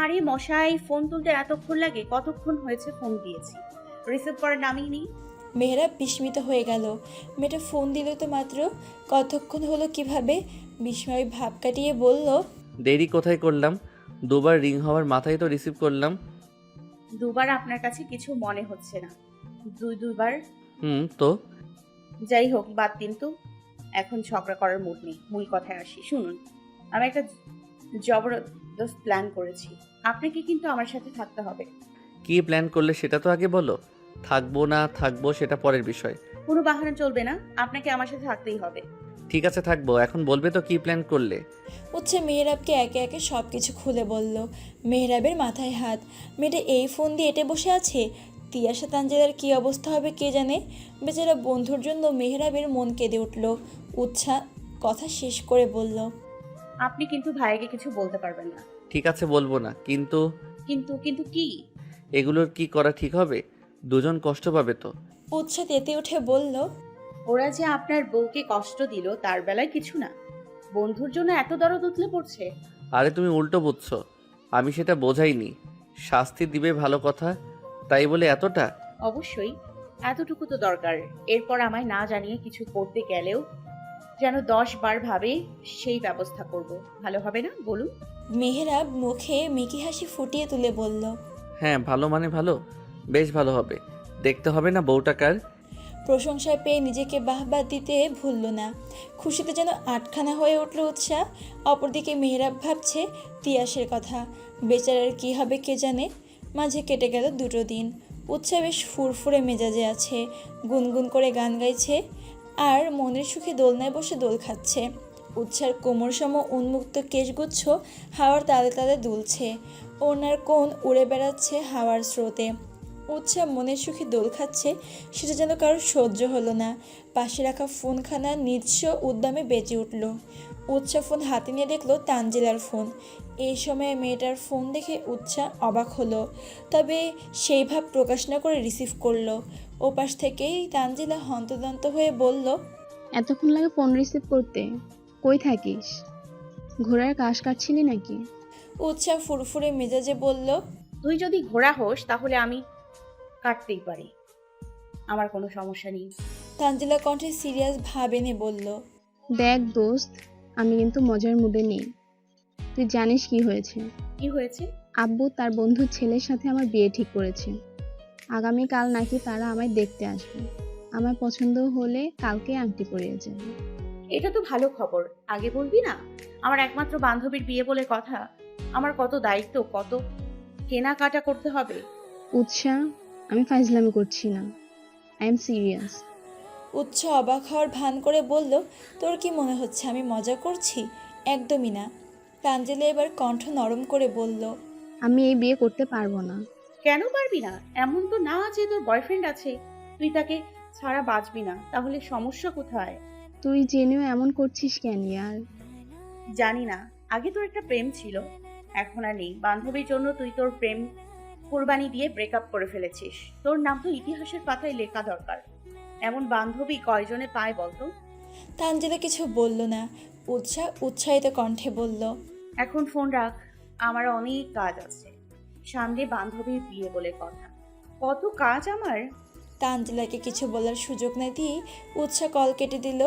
আরে মশাই, ফোন তুলতে এতক্ষণ লাগে? কতক্ষণ হয়েছে ফোন দিয়েছি, রিসিভ করার নামই নেই। মেহরাব বিস্মিত হয়ে গেল। মেয়েটা ফোন দিল তো মাত্র, কতক্ষণ হলো কিভাবে? বিস্ময় ভাব কাটিয়ে বলল, দেরি কোথায় করলাম? 2 বার রিং হওয়ার মাথায় তো রিসিভ করলাম। 2 বার আপনার কাছে কিছু মনে হচ্ছে না? 2বার? তো যাই হোক, বাদ দিন তো, এখন ঝগড়া করার মুড নেই। মূল কথায় আসি, শুনুন। আমি একটা জবরদস্ত প্ল্যান করেছি। আপনাকে কিন্তু আমার সাথে থাকতে হবে। কি প্ল্যান করলে সেটা তো আগে বলো। থাকবো না থাকবো সেটা পরের বিষয়। কোনো বাহানা চলবে না, আপনাকে আমার সাথে থাকতেই হবে। ঠিক আছে থাকবো, এখন বলবে তো কি প্ল্যান করলে। উচ্ছে মেহরাবকে একে একে সব কিছু খুলে বলল। মেহরাবের মাথায় হাত। মেয়েটা এই ফোন দিয়ে এঁটে বসে আছে। তিয়াশা তানজিলার কী অবস্থা হবে কে জানে। বেচারা বন্ধুর জন্য মেহরাবের মন কেঁদে উঠল। উৎসাহ কথা শেষ করে বলল, আপনি কিন্তু ভাইকে কিছু বলতে পারবেন না। ঠিক আছে বলবো না, কিন্তু কিন্তু কিন্তু কি? এগুলোর কি করা ঠিক হবে? দুজন কষ্ট পাবে তো। উৎসাহ তেতে উঠে বলল, ওরা যে আপনার বউকে কষ্ট দিল তার বেলায় কিছু না, বন্ধুর জন্য এত দরদ উতলে পড়ছে। আরে তুমি উল্টো বুঝছো, আমি সেটা বোঝাইনি। শাস্তি দিবে ভালো কথা, তাই বলে এতটা? অবশ্যই, এতটুকু তো দরকার। এরপর আমায় না জানিয়ে কিছু করতে গেলেও যেন 10 বার ভাবে সেই ব্যবস্থা করব। ভালো হবে না বলুন? মেহরাব মুখে মিকি হাসি ফুটিয়ে তুলে বলল, হ্যাঁ ভালো মানে ভালো, বেশ ভালো হবে। দেখতে হবে না বউটা কার। প্রশংসায় পেয়ে নিজেকে বাহবা দিতে ভুলল না। খুশিতে যেন আটখানা হয়ে উঠল উৎসাহ। অপরদিকে মেহরাব ভাবছে তিয়াসের কথা। বেচারার কি হবে কে জানে। মাঝে কেটে গেল 2 দিন। উৎসাহ বেশ ফুরফুরে মেজাজে আছে। গুনগুন করে গান গাইছে আর মনের সুখে দোলনায় বসে দোল খাচ্ছে। উৎসার কোমর সম উন্মুক্ত কেশগুচ্ছ হাওয়ার তালে তালে দুলছে। ওনার কোণ উড়ে বেড়াচ্ছে হাওয়ার স্রোতে। উৎসাহ মনের সুখে দোল খাচ্ছে, সেটা যেন কারোর সহ্য হলো না। পাশে রাখা ফোনখানা নিঃস্ব উদ্যমে বেজে উঠল। উৎসাহ ফোন হাতে নিয়ে দেখলো তানজিলার ফোন। এই সময় মেয়েটার ফোন দেখে উৎসাহ অবাক হলো, তবে সেই ভাব প্রকাশ না করে রিসিভ করলো। ওপাশ থেকেই তানজিলা হন্তদন্ত হয়ে বলল, এতক্ষণ লাগে ফোন রিসিভ করতে? কই থাকিস? ঘোড়ার কাশ কাটছিলি নাকি? উৎসাহ ফুরফুরে মেজাজে বলল, তুই যদি ঘোড়া হোস তাহলে আমি কাটতেই পারি, আমার কোনো সমস্যা নেই। তানজিলা কণ্ঠে সিরিয়াস ভাব এনে বলল, দেখ দোস্ত, আমি কিন্তু মজার মুডে নেই। তুই জানিস কি হয়েছে? কি হয়েছে? আব্বু তার বন্ধুর ছেলের সাথে আমার বিয়ে ঠিক করেছে। আগামীকাল নাকি তারা আমায় দেখতে আসবে। আমার পছন্দ হলে কালকে আংটি পরিয়ে যাবে। এটা তো ভালো খবর, আগে বলবি না? আমার একমাত্র বান্ধবীর বিয়ে বলে কথা, আমার কত দায়িত্ব, কত কেনাকাটা করতে হবে। উৎসাহ, আমি ফাইজলামি করছি না, আই এম সিরিয়াস। উৎসাহ অবাক হওয়ার ভান করে বলল, তোর কি মনে হচ্ছে আমি মজা করছি? একদমই না। তানজিলা এবার কণ্ঠ নরম করে বলল, আমি এই বিয়ে করতে পারবো না। কেন পারবি না? এমন তো না যে তোর বয়ফ্রেন্ড আছে, তুই তাকে ছাড়া বাঁচবি না। তাহলে সমস্যা কোথায়? তুই জেনেও এমন করছিস কেন ইয়ার? জানি না, আগে তোর একটা প্রেম ছিল, এখন আর নেই। বান্ধবীর জন্য তুই তোর প্রেম কোরবানি দিয়ে ব্রেকআপ করে ফেলেছিস। তোর নাম তো ইতিহাসের পাতায় লেখা দরকার। এমন বান্ধবী কয়জনে পায় বলতো? তানজিলা কিছু বলল না। উৎসাহ উৎসাহিত কণ্ঠে বলল, এখন ফোন রাখ, আমার অনেক কাজ আছে। সামনে বান্ধবীর বিয়ে বলে কথা, কত কাজ আমার। তানজিলাকে কিছু বলার সুযোগ না দিয়ে উৎসাহ কল কেটে দিল।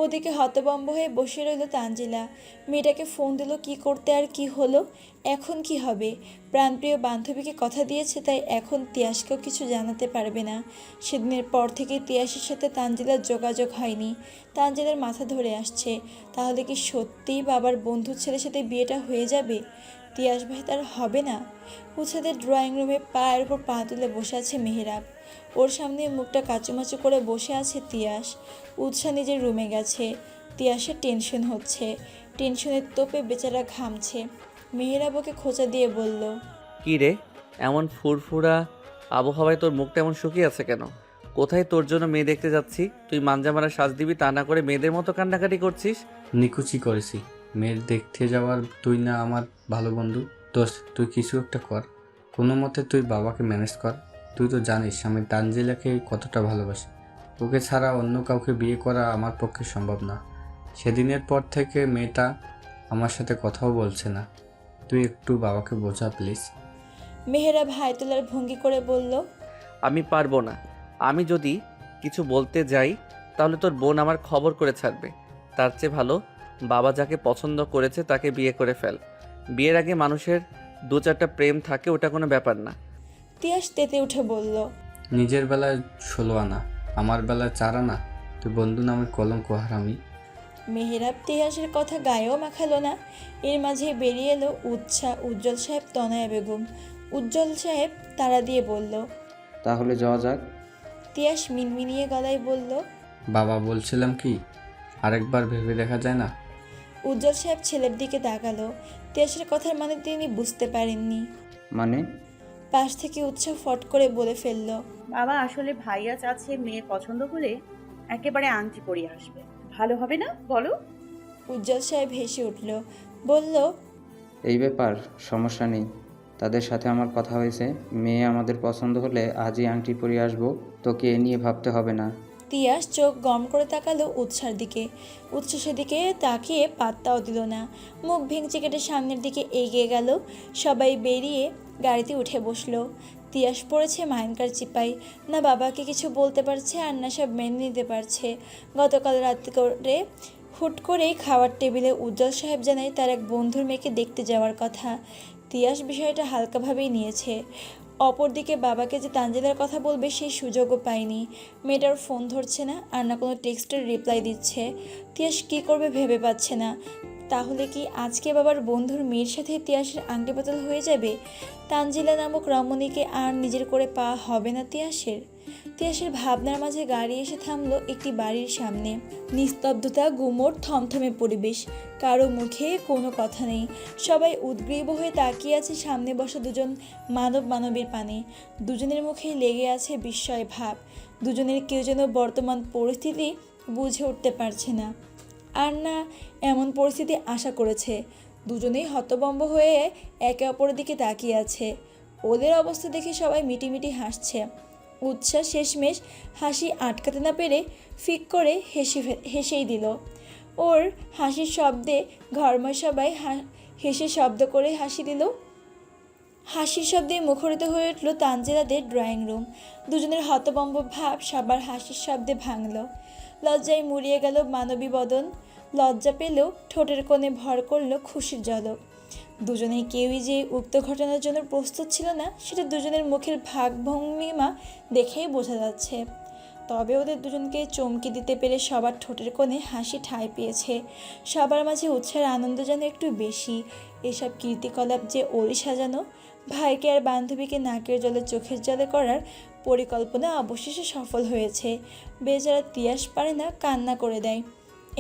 ওদিকে হতভম্ব হয়ে বসে রইল তানজিলা। মেয়েটাকে ফোন দিল কি করতে আর কি হলো, এখন কি হবে? প্রাণপ্রিয় বান্ধবীকে কথা দিয়েছে, তাই এখন তিয়াসকেও কিছু জানাতে পারবে না। সেদিনের পর থেকেই তিয়াসের সাথে তানজিলার যোগাযোগ হয়নি। তানজিলার মাথা ধরে আসছে, তাহলে কি সত্যিই বাবার বন্ধুর ছেলের সাথে বিয়েটা হয়ে যাবে? তিয়াস ভাই তার হবে না? উৎসাদের ড্রয়িং রুমে পায়ের উপর পা তুলে বসে আছে মেহেরাব। ওর সামনে মুখটা কাচুমাচু করে বসে আছে তিয়াস। উৎসাহ নিজের রুমে গেছে। তিয়াসের টেনশন হচ্ছে, টেনশনের তোপে বেচারা ঘামছে। মেহেরাব ওকে খোঁচা দিয়ে বলল, কি রে, এমন ফুরফুরা আবহাওয়ায় তোর মুখটা এমন শুকিয়ে আছে কেন? কোথায় তোর জন্য মেয়ে দেখতে যাচ্ছি, তুই মাঞ্জামারা সাজ দিবি তা না করে মেয়েদের মতো কান্নাকাটি করছিস? নিকুচি করেছি। মেয়ের দেখতে যাওয়ার তুই না আমার ভালো বন্ধু। দোস্ত, তুই কিছু একটা কর, কোনো মতে তুই বাবাকে ম্যানেজ কর। তুই তো জানিস আমি তানজিলাকে কতটা ভালোবাসি। ওকে ছাড়া অন্য কাউকে বিয়ে করা আমার পক্ষে সম্ভব না। সেদিনের পর থেকে মেয়েটা আমার সাথে কথাও বলছে না। তুই একটু বাবাকে বোঝা প্লিজ। মেহেরাব হাই তোলার ভঙ্গি করে বলল, আমি পারবো না। আমি যদি কিছু বলতে যাই তাহলে তোর বোন আমার খবর করে ছাড়বে। তার চেয়ে ভালো বাবা যাকে পছন্দ করেছে তাকে বিয়ে করে ফেল। বিয়ের আগে মানুষের 2-4টা প্রেম থাকে, ওটা কোনো ব্যাপার না। তিয়াস তেতে উঠে বলল, নিজের বেলায় 16 আনা, আমার বেলায় 4 আনা। তুই বন্ধু নামের কলঙ্ক হারামি। মেহেরাব তিয়াসের কথা গায়েও মাখালো না। এর মাঝে বেরিয়ে এলো উজ্জ্বল সাহেব, তনয়া বেগম। উজ্জ্বল সাহেব তাড়া দিয়ে বলল, তাহলে যাওয়া যাক। তিয়াস মিনমিনিয়ে গলায় বলল, বাবা বলছিলাম কি, আরেকবার ভেবে দেখা যায় না? উজ্জ্বল সাহেব ছেলের দিকে তাকালো। তিয়াসের কথার মানে তিনি বুঝতে পারেননি। মানে? পাশ থেকে উৎসাহ ফট করে বলে ফেলল, বাবা আসলে ভাইয়া চাচ্ছে মেয়ে পছন্দ হলে একেবারে আংটি পরিয়ে আসবে। ভালো হবে না বলো? উজ্জ্বল সাহেব হেসে উঠল, বলল, এই ব্যাপার, সমস্যা নেই। তাদের সাথে আমার কথা হয়েছে, মেয়ে আমাদের পছন্দ হলে আজই আংটি পরিয়ে আসবো, তোকে এ নিয়ে ভাবতে হবে না। তিয়াস চোখ গম করে তাকালো উৎসার দিকে। উৎসাহ সেদিকে তাকিয়ে পাত্তাও দিল না। মুখ ভেঙচি কেটে সামনের দিকে এগিয়ে গেল। সবাই বেরিয়ে গাড়িতে উঠে বসলো। তিয়াস পড়েছে মাইনকার চিপাই। না বাবাকে কিছু বলতে পারছে আর না সব মেনে নিতে পারছে। গতকাল রাত করে হুট করেই খাওয়ার টেবিলে উজ্জ্বল সাহেব জানায় তার এক বন্ধুর মেয়েকে দেখতে যাওয়ার কথা। তিয়াস বিষয়টা হালকাভাবেই নিয়েছে। অপরদিকে বাবাকে যে তানজিলার কথা বলবে সেই সুযোগও পায়নি। মেয়েটার ফোন ধরছে না আর না কোনো টেক্সটের রিপ্লাই দিচ্ছে। তিয়াস কী করবে ভেবে পাচ্ছে না। তাহলে কি আজকে বাবার বন্ধুর মেয়ের সাথে তিয়াসের আংটি বদল হয়ে যাবে? তানজিলা নামক রমণীকে আর নিজের করে পাওয়া হবে না তিয়াসের। তিয়াসের ভাবনার মাঝে গাড়ি এসে থামলো একটি বাড়ির সামনে। নিস্তব্ধতা, গুমোট, থমথমে পরিবেশ। কারো মুখে কোনো কথা নেই। সবাই উদ্গ্রীব হয়ে তাকিয়ে আছে সামনে বসা দুজন মানবীর পানে। দুজনের মুখেই লেগে আছে বিস্ময় ভাব। দুজনের কেউ যেন বর্তমান পরিস্থিতি বুঝে উঠতে পারছে না, আর না এমন পরিস্থিতি আশা করেছে। দুজনেই হতভম্ব হয়ে একে অপরের দিকে তাকিয়ে আছে। ওদের অবস্থা দেখে সবাই মিটিমিটি হাসছে। উৎসাহ শেষমেশ হাসি আটকাতে না পেরে ফিক করে হেসেই দিল। ওর হাসির শব্দে ঘরময় সবাই হেসে শব্দ করে হাসি দিল। হাসির শব্দে মুখরিত হয়ে উঠল তানজিলাদের ড্রয়িং রুম। দুজনের হতভম্ব ভাব সবার হাসির শব্দে ভাঙল। লজ্জায় মুড়িয়ে গেল মানবী বদন। লজ্জা পেলেও ঠোঁটের কোণে ভর করল খুশির ঝলক। দুজনেই কেউই যে উক্ত ঘটনার জন্য প্রস্তুত ছিল না সেটা দুজনের মুখের ভাবভঙ্গিমা দেখেই বোঝা যাচ্ছে। তবে ওদের দুজনকে চমকে দিতে পেরে সবার ঠোঁটের কোণে হাসি ঠাঁই পেয়েছে। সবার মাঝে উৎসাহের আনন্দ যেন একটু বেশি। এসব কীর্তিকলাপ যে ওরই সাজানো। ভাইকে আর বান্ধবীকে নাকের জলে চোখের জলে করার পরিকল্পনা অবশেষে সফল হয়েছে। বেচারা তিয়াস পারে না, কান্না করে দেয়।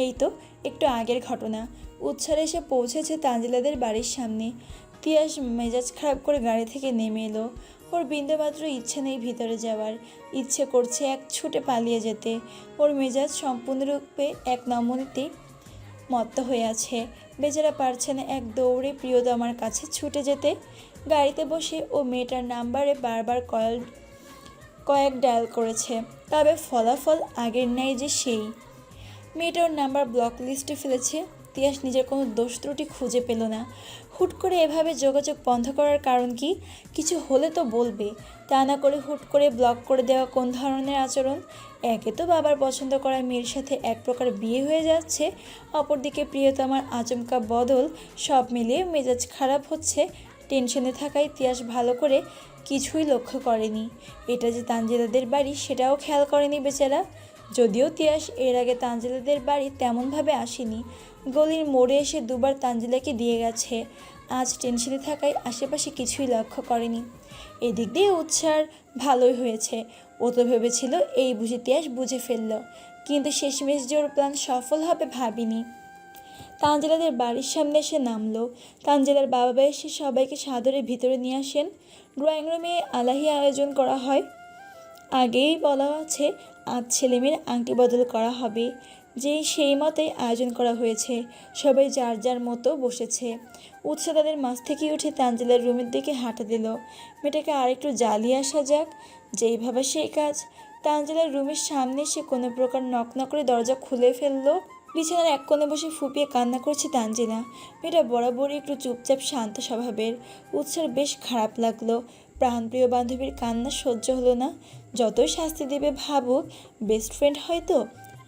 এই তো একটু আগের ঘটনা। উৎসাহ এসে পৌঁছেছে তানজিলাদের বাড়ির সামনে। তিয়াস মেজাজ খারাপ করে গাড়ি থেকে নেমে এলো। ওর বিন্দুমাত্র ইচ্ছে নেই ভিতরে যাওয়ার। ইচ্ছে করছে এক ছুটে পালিয়ে যেতে। ওর মেজাজ সম্পূর্ণরূপে এক নমনীতেই মত্ত হয়ে আছে। বেচারা পারছে না এক দৌড়ে প্রিয়তমার কাছে ছুটে যেতে। গাড়িতে বসে ও মেয়েটার নাম্বারে বারবার কয়েক ডায়াল করেছে, তবে ফলাফল আগের ন্যায় যে সেই। মেয়েটার নাম্বার ব্লক লিস্টে ফেলেছে। তিয়াস নিজের কোনো দোষ ত্রুটি খুঁজে পেল না। হুট করে এভাবে যোগাযোগ বন্ধ করার কারণ কি? কিছু হলে তো বলবে, তা না করে হুট করে ব্লক করে দেওয়া কোন ধরনের আচরণ? একে তো বাবার পছন্দ করা মেয়ের সাথে এক প্রকার বিয়ে হয়ে যাচ্ছে, অপরদিকে প্রিয়তমার আচমকা বদল, সব মিলিয়ে মেজাজ খারাপ হচ্ছে। টেনশনে থাকায় তিয়াস ভালো করে কিছুই লক্ষ্য করেনি। এটা যে তানজিলাদের বাড়ি সেটাও খেয়াল করেনি বেচারা। যদিও তিয়াস এর আগে তানজিলাদের বাড়ি তেমনভাবে আসেনি, গলির মোড়ে এসে দুবার তানজিলাকে দিয়ে গেছে। আজ টেনশনে থাকায় আশেপাশে কিছুই লক্ষ্য করেনি। এদিক দিয়ে উৎসার ভালোই হয়েছে। ও তো ভেবেছিল এই বুঝে তিয়াস বুঝে ফেলল, কিন্তু শেষমেশ যে ওর প্ল্যান সফল হবে ভাবিনি। তানজিলাদের বাড়ির সামনে এসে নামলো। তানজিলার বাবা এসে সবাইকে সাদরে ভিতরে নিয়ে আসেন। ড্রয়িং রুমে আলাহি আয়োজন করা হয়। আগেই বলা আছে আজ ছেলেমেয়ের আংটি বদল করা হবে, সেই মতেই আয়োজন করা হয়েছে। সবাই যার যার মতো বসেছে। উৎসা তাদের মাঝ থেকে উঠে তানজিলার রুমের দিকে হাঁটা দিল। মেয়েটাকে আরেকটু জ্বালিয়ে আসা যাক, যেই ভাবা সেই কাজ। তানজিলার রুমের সামনে এসে কোনো প্রকার নক না করে দরজা খুলে ফেললো। বিছানার এক কোণে বসে ফুপিয়ে কান্না করছে তানজিলা। মেয়েটা বরাবরই একটু চুপচাপ শান্ত স্বভাবের। উৎসার বেশ খারাপ লাগলো। প্রাণপ্রিয় বান্ধবীর কান্না সহ্য হলো না। যতই শাস্তি দেবে ভাবুক, বেস্ট ফ্রেন্ড হয়তো।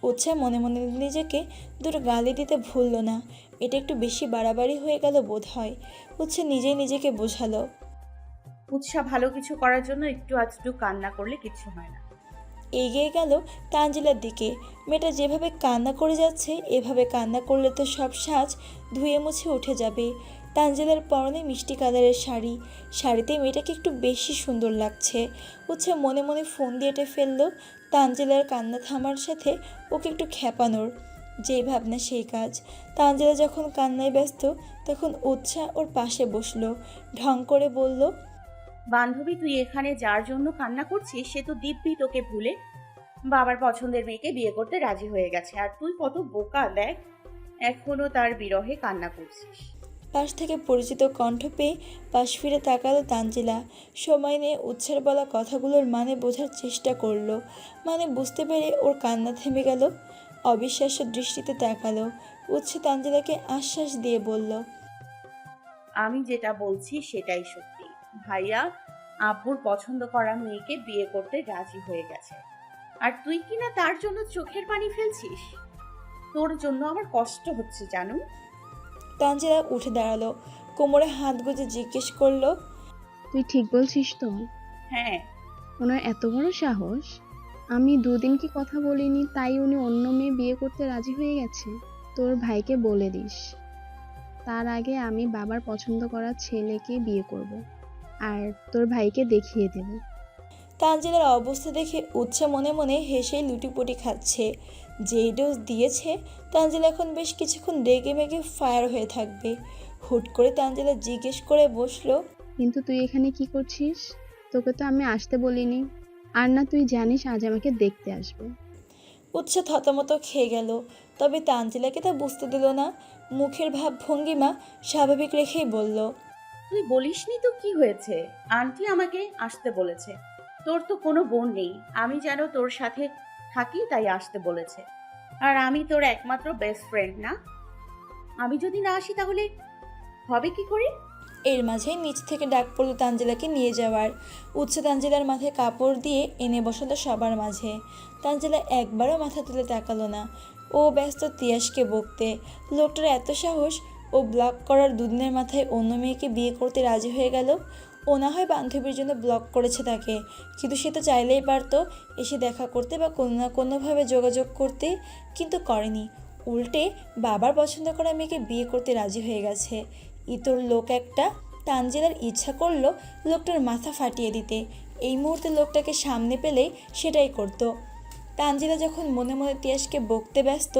উৎসা মনে মনে নিজেকে দুটো গালি দিতে ভুলল না। এটা একটু বেশি বাড়াবাড়ি হয়ে গেল বোধ হয়। উৎসা নিজেই নিজেকে বোঝালো। উৎসাহ ভালো কিছু করার জন্য একটু আধটু কান্না করলে কিছু হয় না। এগিয়ে গেল তানজিলার দিকে। মেয়েটা যেভাবে কান্না করে যাচ্ছে, এভাবে কান্না করলে তো সব সাজ ধুয়ে মুছে উঠে যাবে। তানজিলার পরনে মিষ্টি কালারের শাড়ি, শাড়িতে মেয়েটাকে একটু বেশি সুন্দর লাগছে। উৎসা মনে মনে ফোন দিয়ে এঁটে ফেললো তানজিলার কান্না থামার সাথে ওকে একটু খেপানোর। যেই ভাবনা সেই কাজ। তানজিলা যখন কান্নায় ব্যস্ত, তখন উৎসা ওর পাশে বসলো। ঢং করে বলল, বান্ধবী, তুই এখানে যার জন্য কান্না করছিস সে তো দিব্যি তোকে ভুলে বাবার পছন্দের মেয়েকে বিয়ে করতে রাজি হয়ে গেছে, আর তুই কত বোকা দেখ, এখনো তার বিরহে কান্না করছিস। পাশ থেকে পরিচিত কণ্ঠ পেয়ে পাশ ফিরে তাকালো তানজিলা। সময় নিয়ে উৎসার বলা কথাগুলোর মানে বোঝার চেষ্টা করলো। মানে বুঝতে পেরে ওর কান্না থেমে গেল। অবিশ্বাস্য দৃষ্টিতে তাকালো। উৎসা তানজিলাকে আশ্বাস দিয়ে বলল, আমি যেটা বলছি সেটাই সত্যি। ভাইয়া আব্বুর পছন্দ করা মেয়েকে বিয়ে করতে রাজি হয়ে গেছে, আর তুই কিনা তার জন্য চোখের পানি ফেলছিস। তোর জন্য আমার কষ্ট হচ্ছে জানো। তানজিলা উঠে দাঁড়ালো, কোমরে হাত গুজে জিজ্ঞেস করলো, তুই ঠিক বলছিস তো? হ্যাঁ। ওনার এত বড় সাহস! আমি দুদিন কি কথা বলিনি, তাই উনি অন্য মেয়ে বিয়ে করতে রাজি হয়ে গেছে। তোর ভাইকে বলে দিস, তার আগে আমি বাবার পছন্দ করা ছেলেকে বিয়ে করব, আর তোর ভাইকে দেখিয়ে দেব। তানজিলার অবস্থা দেখে উৎসা মনে মনে হেসেই লুটিপুটি খাচ্ছে। যেই ডোজ দিয়েছে, তানজিলা এখন বেশ কিছুক্ষণ রেগে মেগে ফায়ার হয়ে থাকবে। হুট করে তানজিলা জিজ্ঞেস করে বসলো, কিন্তু তুই এখানে কি করছিস? তোকে তো আমি আসতে বলিনি। আর না তুই জানিস আজ আমাকে দেখতে আসবে। উৎসা থতমত খেয়ে গেল, তবে তানজিলাকে তা বুঝতে দিল না। মুখের ভাব ভঙ্গিমা স্বাভাবিক রেখেই বলল, তুই বলিসনি তো কি হয়েছে? আন্টি আমাকে আসতে বলেছে। তোর তো কোনো বোন নেই, আমি যেন তোর সাথে থাকি তাই আসতে বলেছে। আর আমি তোর একমাত্র বেস্ট ফ্রেন্ড না? আমি যদি না আসি তাহলে হবে কি করে? এর মাঝে নিচ থেকে ডাক পড়ল তানজিলাকে নিয়ে যাওয়ার। উৎসা তানজিলার মাথায় কাপড় দিয়ে এনে বসালো সবার মাঝে। তানজিলা একবারও মাথা তুলে তাকালো না। ও ব্যস্ত তিয়াসকে বকতে। লোকটার এত সাহস, ও ব্লক করার দুদিনের মাথায় অন্য মেয়েকে বিয়ে করতে রাজি হয়ে গেল। ও না হয় বান্ধবীর জন্য ব্লক করেছে তাকে, কিন্তু সে তো চাইলেই পারতো এসে দেখা করতে বা কোনো না কোনোভাবে যোগাযোগ করতে, কিন্তু করেনি। উল্টে বাবার পছন্দ করা মেয়েকে বিয়ে করতে রাজি হয়ে গেছে। ইতর লোক একটা। তানজিলার ইচ্ছা করলো লোকটার মাথা ফাটিয়ে দিতে। এই মুহূর্তে লোকটাকে সামনে পেলেই সেটাই করতো। তানজিলা যখন মনে মনে তিয়াসকে বকতে ব্যস্ত,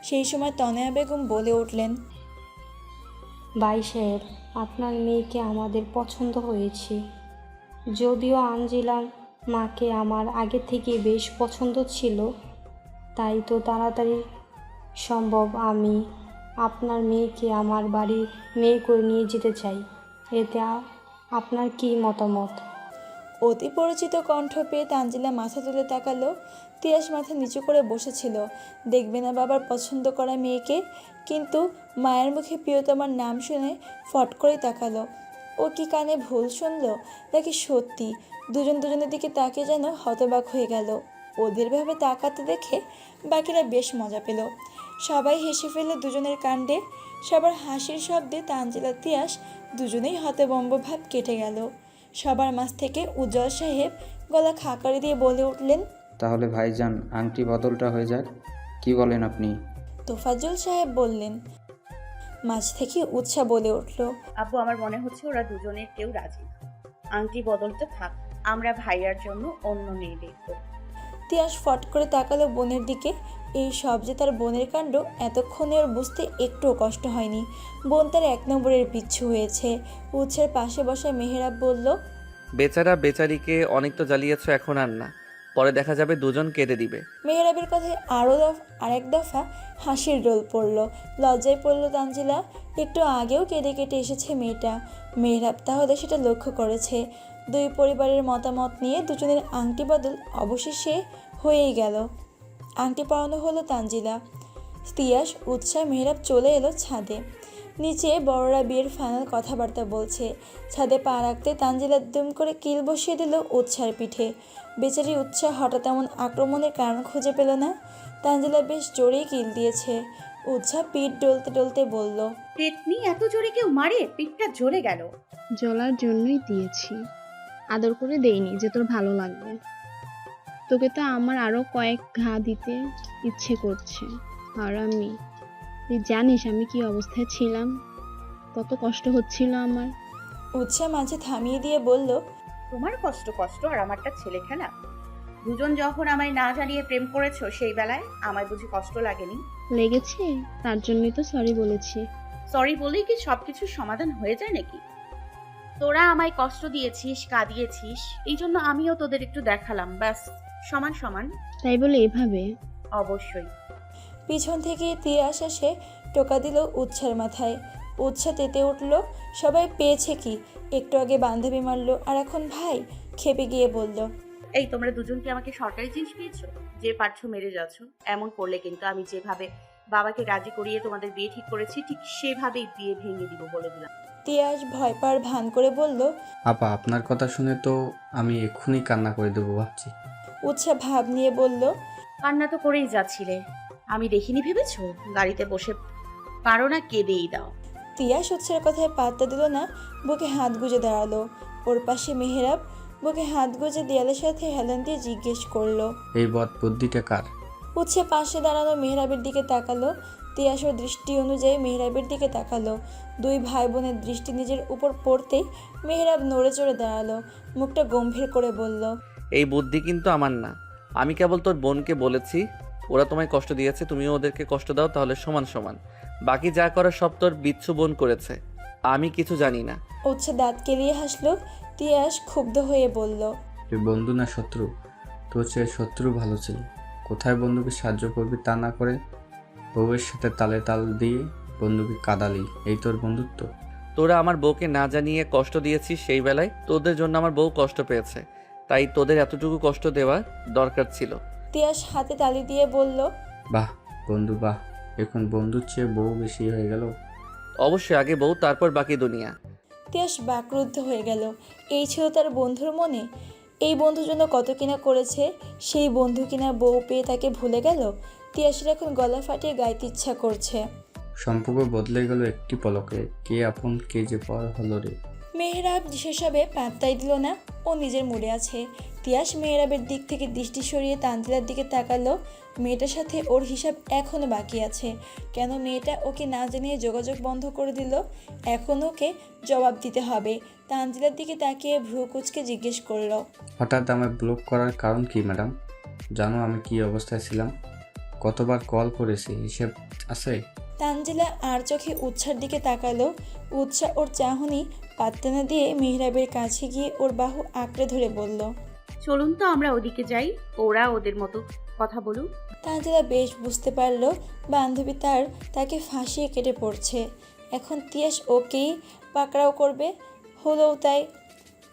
সেই সময় তনয়া বেগম বলে উঠলেন, ভাই সাহেব, আপনার মেয়েকে আমাদের পছন্দ হয়েছে। যদিও আঞ্জিলার মাকে আমার আগে থেকে বেশ পছন্দ ছিল, তাই তো তাড়াতাড়ি সম্ভব আমি আপনার মেয়েকে আমার বাড়ির মেয়ে করে নিয়ে যেতে চাই। এতে আপনার কি মতামত? অতি পরিচিত কণ্ঠ পেয়ে তানজিলা মাথা তুলে তাকালো। তিয়াস মাথা নিচু করে বসেছিল, দেখবে না বাবার পছন্দ করা মেয়েকে, কিন্তু মায়ের মুখে প্রিয়তমার নাম শুনে ফট করে তাকালো। ও কি কানে ভুল শুনলো নাকি সত্যি? দুজন দুজনের দিকে তাকিয়ে যেন হতবাক হয়ে গেল। ওদের ভাবে তাকাতে দেখে বাকিরা বেশ মজা পেল। সবাই হেসে ফেলল দুজনের কাণ্ডে। সবার হাসির শব্দে তানজিলা তিয়াস দুজনেই হতবম্ব ভাব কেটে গেল। সবার মাঝ থেকে উজ্জ্বল সাহেব গলা খাকারি দিয়ে বলে উঠলেন, তাহলে ভাইজান আংটি বদলটা হয়ে যাক, কি বলেন আপনি? তোফাজ্জল সাহেব বললেন। মাঝ থেকে উৎসাহ বলে উঠল, আব্বু, আমার মনে হচ্ছে ওরা দুজনের কেউ রাজি না। আংটি বদলতে থাক, আমরা ভাইয়ার জন্য অন্য মেয়ে দেখবো। তিয়াস ফট করে তাকালো বোনের দিকে। এই সব যে তার বোনের কাণ্ড এতক্ষণে ওর বুঝতে একটুও কষ্ট হয়নি। বোন তার 1 নম্বরের পিচ্ছু হয়েছে। উৎসের পাশে বসা মেহেরাব বলল, বেচারা বেচারিকে অনেক তো জ্বালিয়েছ, এখন আর না, পরে দেখা যাবে দুজন কেঁদে দিবে। মেহেরাবের কথায় আরেক দফা হাসির রোল পড়ল। লজ্জায় পড়ল তানজিলা। একটু আগেও কেঁদে কেটে এসেছে মেয়েটা। মেহেরাব তাহলে সেটা লক্ষ্য করেছে। দুই পরিবারের মতামত নিয়ে দুজনের আংটি বদল অবশেষে হয়েই গেল। আংটি পরানো হলো তানজিলা। তিয়াস, উৎসাহ, মেহেরাব চলে এলো ছাদে। নিচে বড়রা বিয়ের ফাইনাল কথাবার্তা বলছে। ছাদে পা রাখতে তানজিলা দুম করে কিল বসিয়ে দিল উৎসাহের পিঠে। বেচারি উৎসাহ হঠাৎ এমন আক্রমণের কারণ খুঁজে পেল না। তানজিলা বেশ জোরেই কিল দিয়েছে। উৎসাহ পিঠ ডলতে ডলতে বলল, পেটনি এত জোরে কেউ মারে? পিঠটা জ্বলে গেল। জ্বলার জন্যই দিয়েছি, আদর করে দেইনি যে তোর ভালো লাগবে। তোকে তো আমার আরো কয়েক ঘা দিতে ইচ্ছে করছে। আর তুই জানিস আমি কি অবস্থায় ছিলাম, কত কষ্ট হচ্ছিল আমার। উৎসাহ মাঝে থামিয়ে দিয়ে বলল, তোমার কষ্ট কষ্ট আর আমারটা ছেলে খেলা। দুজন যখন আমায় না জানিয়ে প্রেম করেছো, সেই বেলায় আমায় বুঝি কষ্ট লাগেনি? লেগেছে, তার জন্যই তো সরি বলেছি। সরি বলেই কি সবকিছুর সমাধান হয়ে যায় নাকি? তোরা আমায় কষ্ট দিয়েছিস, কাঁদিয়েছিস, এই জন্য আমিও তোদের একটু দেখালাম, ব্যাস, সমান সমান। তাই বলে এভাবে? অবশ্যই। পিছন থেকে তিয়াস এসে টোকা দিল উৎসার মাথায়। উৎসাহ তেতে উঠল। সবাই পেয়েছে কি? একটু আগে বান্ধবী মারলো, আর এখন ভাই? খেপে গিয়ে বলল, এই তোমরা দুজন কি আমাকে সরকারি জিনিস পেয়েছো? যে পারছো মেরে যাচ্ছ। এমন করলে কিন্তু আমি যেভাবে বাবাকে রাজি করিয়ে তোমাদের বিয়ে ঠিক করেছি, ঠিক সেভাবেই বিয়ে ভেঙে দিব বলে দিলাম। তিয়াস ভয় পাওয়ার ভান করে বলল, আপা, আপনার কথা শুনে তো আমি এক্ষুনি কান্না করে দেবো ভাবছি। উৎসাহ ভাব নিয়ে বলল, কান্না তো করেই যাচ্ছিলে, আমি দেখিনি ভেবেছো? গাড়িতে বসে পারো না, কেঁদেই দাও। তিয়াস উৎসার কথায় পাত্তা দিল না, বুকে হাত গুজে দাঁড়ালো। ওর পাশে মেহেরাব বুকে হাত গুজে দেয়ালের সাথে হেলান দিয়ে জিজ্ঞেস করলো, এই বদ বুদ্ধিটা কার? উৎসে পাশে দাঁড়ানো মেহেরাবের দিকে তাকালো। তিয়াসের দৃষ্টি অনুযায়ী মেহেরাবের দিকে তাকালো। দুই ভাই বোনের দৃষ্টি নিজের উপর পড়তেই মেহেরাব নড়ে চড়ে দাঁড়ালো। মুখটা গম্ভীর করে বলল, এই বুদ্ধি কিন্তু আমার না। আমি কেবল তোর বোনকে বলেছি, ওরা তোমায় কষ্ট দিয়েছে, তুমিও ওদেরকে কষ্ট দাও, তাহলে সমান সমান। বাকি যা করার সব তোর বিচ্ছু বোন করেছে, আমি কিছু জানি না। উৎসে দাঁত কেলিয়ে হাসলো। তিয়াস ক্ষুব্ধ হয়ে বলল, তুই বন্ধু না শত্রু? তোর চেয়ে শত্রু ভালো ছিল। কোথায় বন্ধুকে সাহায্য করবি তা না করে বউয়ের সাথে তালে তাল দিয়ে বন্ধুকে কাঁদালি, এই তোর বন্ধুত্ব? তোরা আমার বউকে না জানিয়ে কষ্ট দিয়েছিস, সেই বেলায় তোদের জন্য আমার বউ কষ্ট পেয়েছে, তাই তোদের এতটুকু কষ্ট দেওয়া দরকার ছিল। তিয়াস হাতে তালি দিয়ে বলল, বাহ বন্ধু বাহ, এখন বন্ধুর চেয়ে বউ বেশি হয়ে গেল। অবশ্যই আগে বউ, তারপর বাকি দুনিয়া। তিয়াস বাকরুদ্ধ হয়ে গেল। এই ছিল তার বন্ধুর মনে। এই বন্ধুর জন্য কত কিনা করেছে, সেই বন্ধু কিনা বউ পেয়ে তাকে ভুলে গেল। তিয়াসের এখন গলা ফাটিয়ে গাইতে ইচ্ছা করছে। সম্পর্ক বদলে গেল একটি পলকে, কে আপন কে যে পর হলো রে। মেহরাব সেসবে পাত্তাই দিল না, ও নিজের মুডে আছে। তিয়াস মেহরাবের দিক থেকে দৃষ্টি সরিয়ে তানজিলার দিকে তাকালো। মেয়েটার সাথে ওর হিসাব এখনও বাকি আছে। কেন মেয়েটা ওকে না জানিয়ে যোগাযোগ বন্ধ করে দিল? এখন ওকে জবাব দিতে হবে। তানজিলার দিকে তাকিয়ে ভ্রু কুচকে জিজ্ঞেস করলো, হঠাৎ আমায় ব্লক করার কারণ কি ম্যাডাম? জানো আমি কি অবস্থায় ছিলাম? কতবার কল করেছি, হিসেব আছে? তানজিলা আর চোখে উৎসার দিকে তাকালো। উৎসাহ ওর চাহনি পাত্তা না দিয়ে মেহরাবের কাছে গিয়ে ওর বাহু আঁকড়ে ধরে বলল, চলুন তো আমরা ওদিকে যাই, ওরা ওদের মতো কথা বলুক। তানজিলা বেশ বুঝতে পারল বান্ধবী তাকে ফাঁসিয়ে কেটে পড়ছে। এখন তিয়াস ওকেই পাকড়াও করবে। হলোও তাই।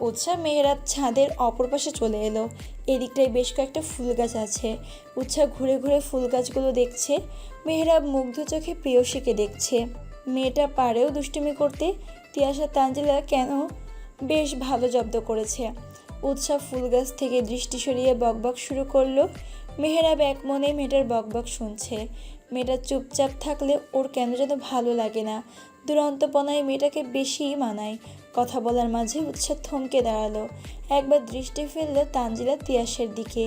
উৎসাহ মেহেরাব ছাদের অপর পাশে চলে এলো। এদিকটায় বেশ কয়েকটা ফুল গাছ আছে। উৎসাহ ঘুরে ঘুরে ফুল গাছগুলো দেখছে। মেহেরাব মুগ্ধ চোখে প্রেয়সীকে দেখছে। মেয়েটা পারেও দুষ্টুমি করতে। তিয়াশা তানজিলা কেন বেশ ভালো জব্দ করেছে। উৎসাহ ফুল গাছ থেকে দৃষ্টি সরিয়ে বকবক শুরু করলো। মেহেরাব এক মনে মেয়েটার বকবক শুনছে। মেয়েটা চুপচাপ থাকলে ওর কেন যেন ভালো লাগে না। দুরন্তপনায় মেয়েটাকে বেশি মানায়। কথা বলার মাঝে উৎসাহ থমকে দাঁড়ালো। একবার দৃষ্টি ফেললো তানজিলা তিয়াসের দিকে।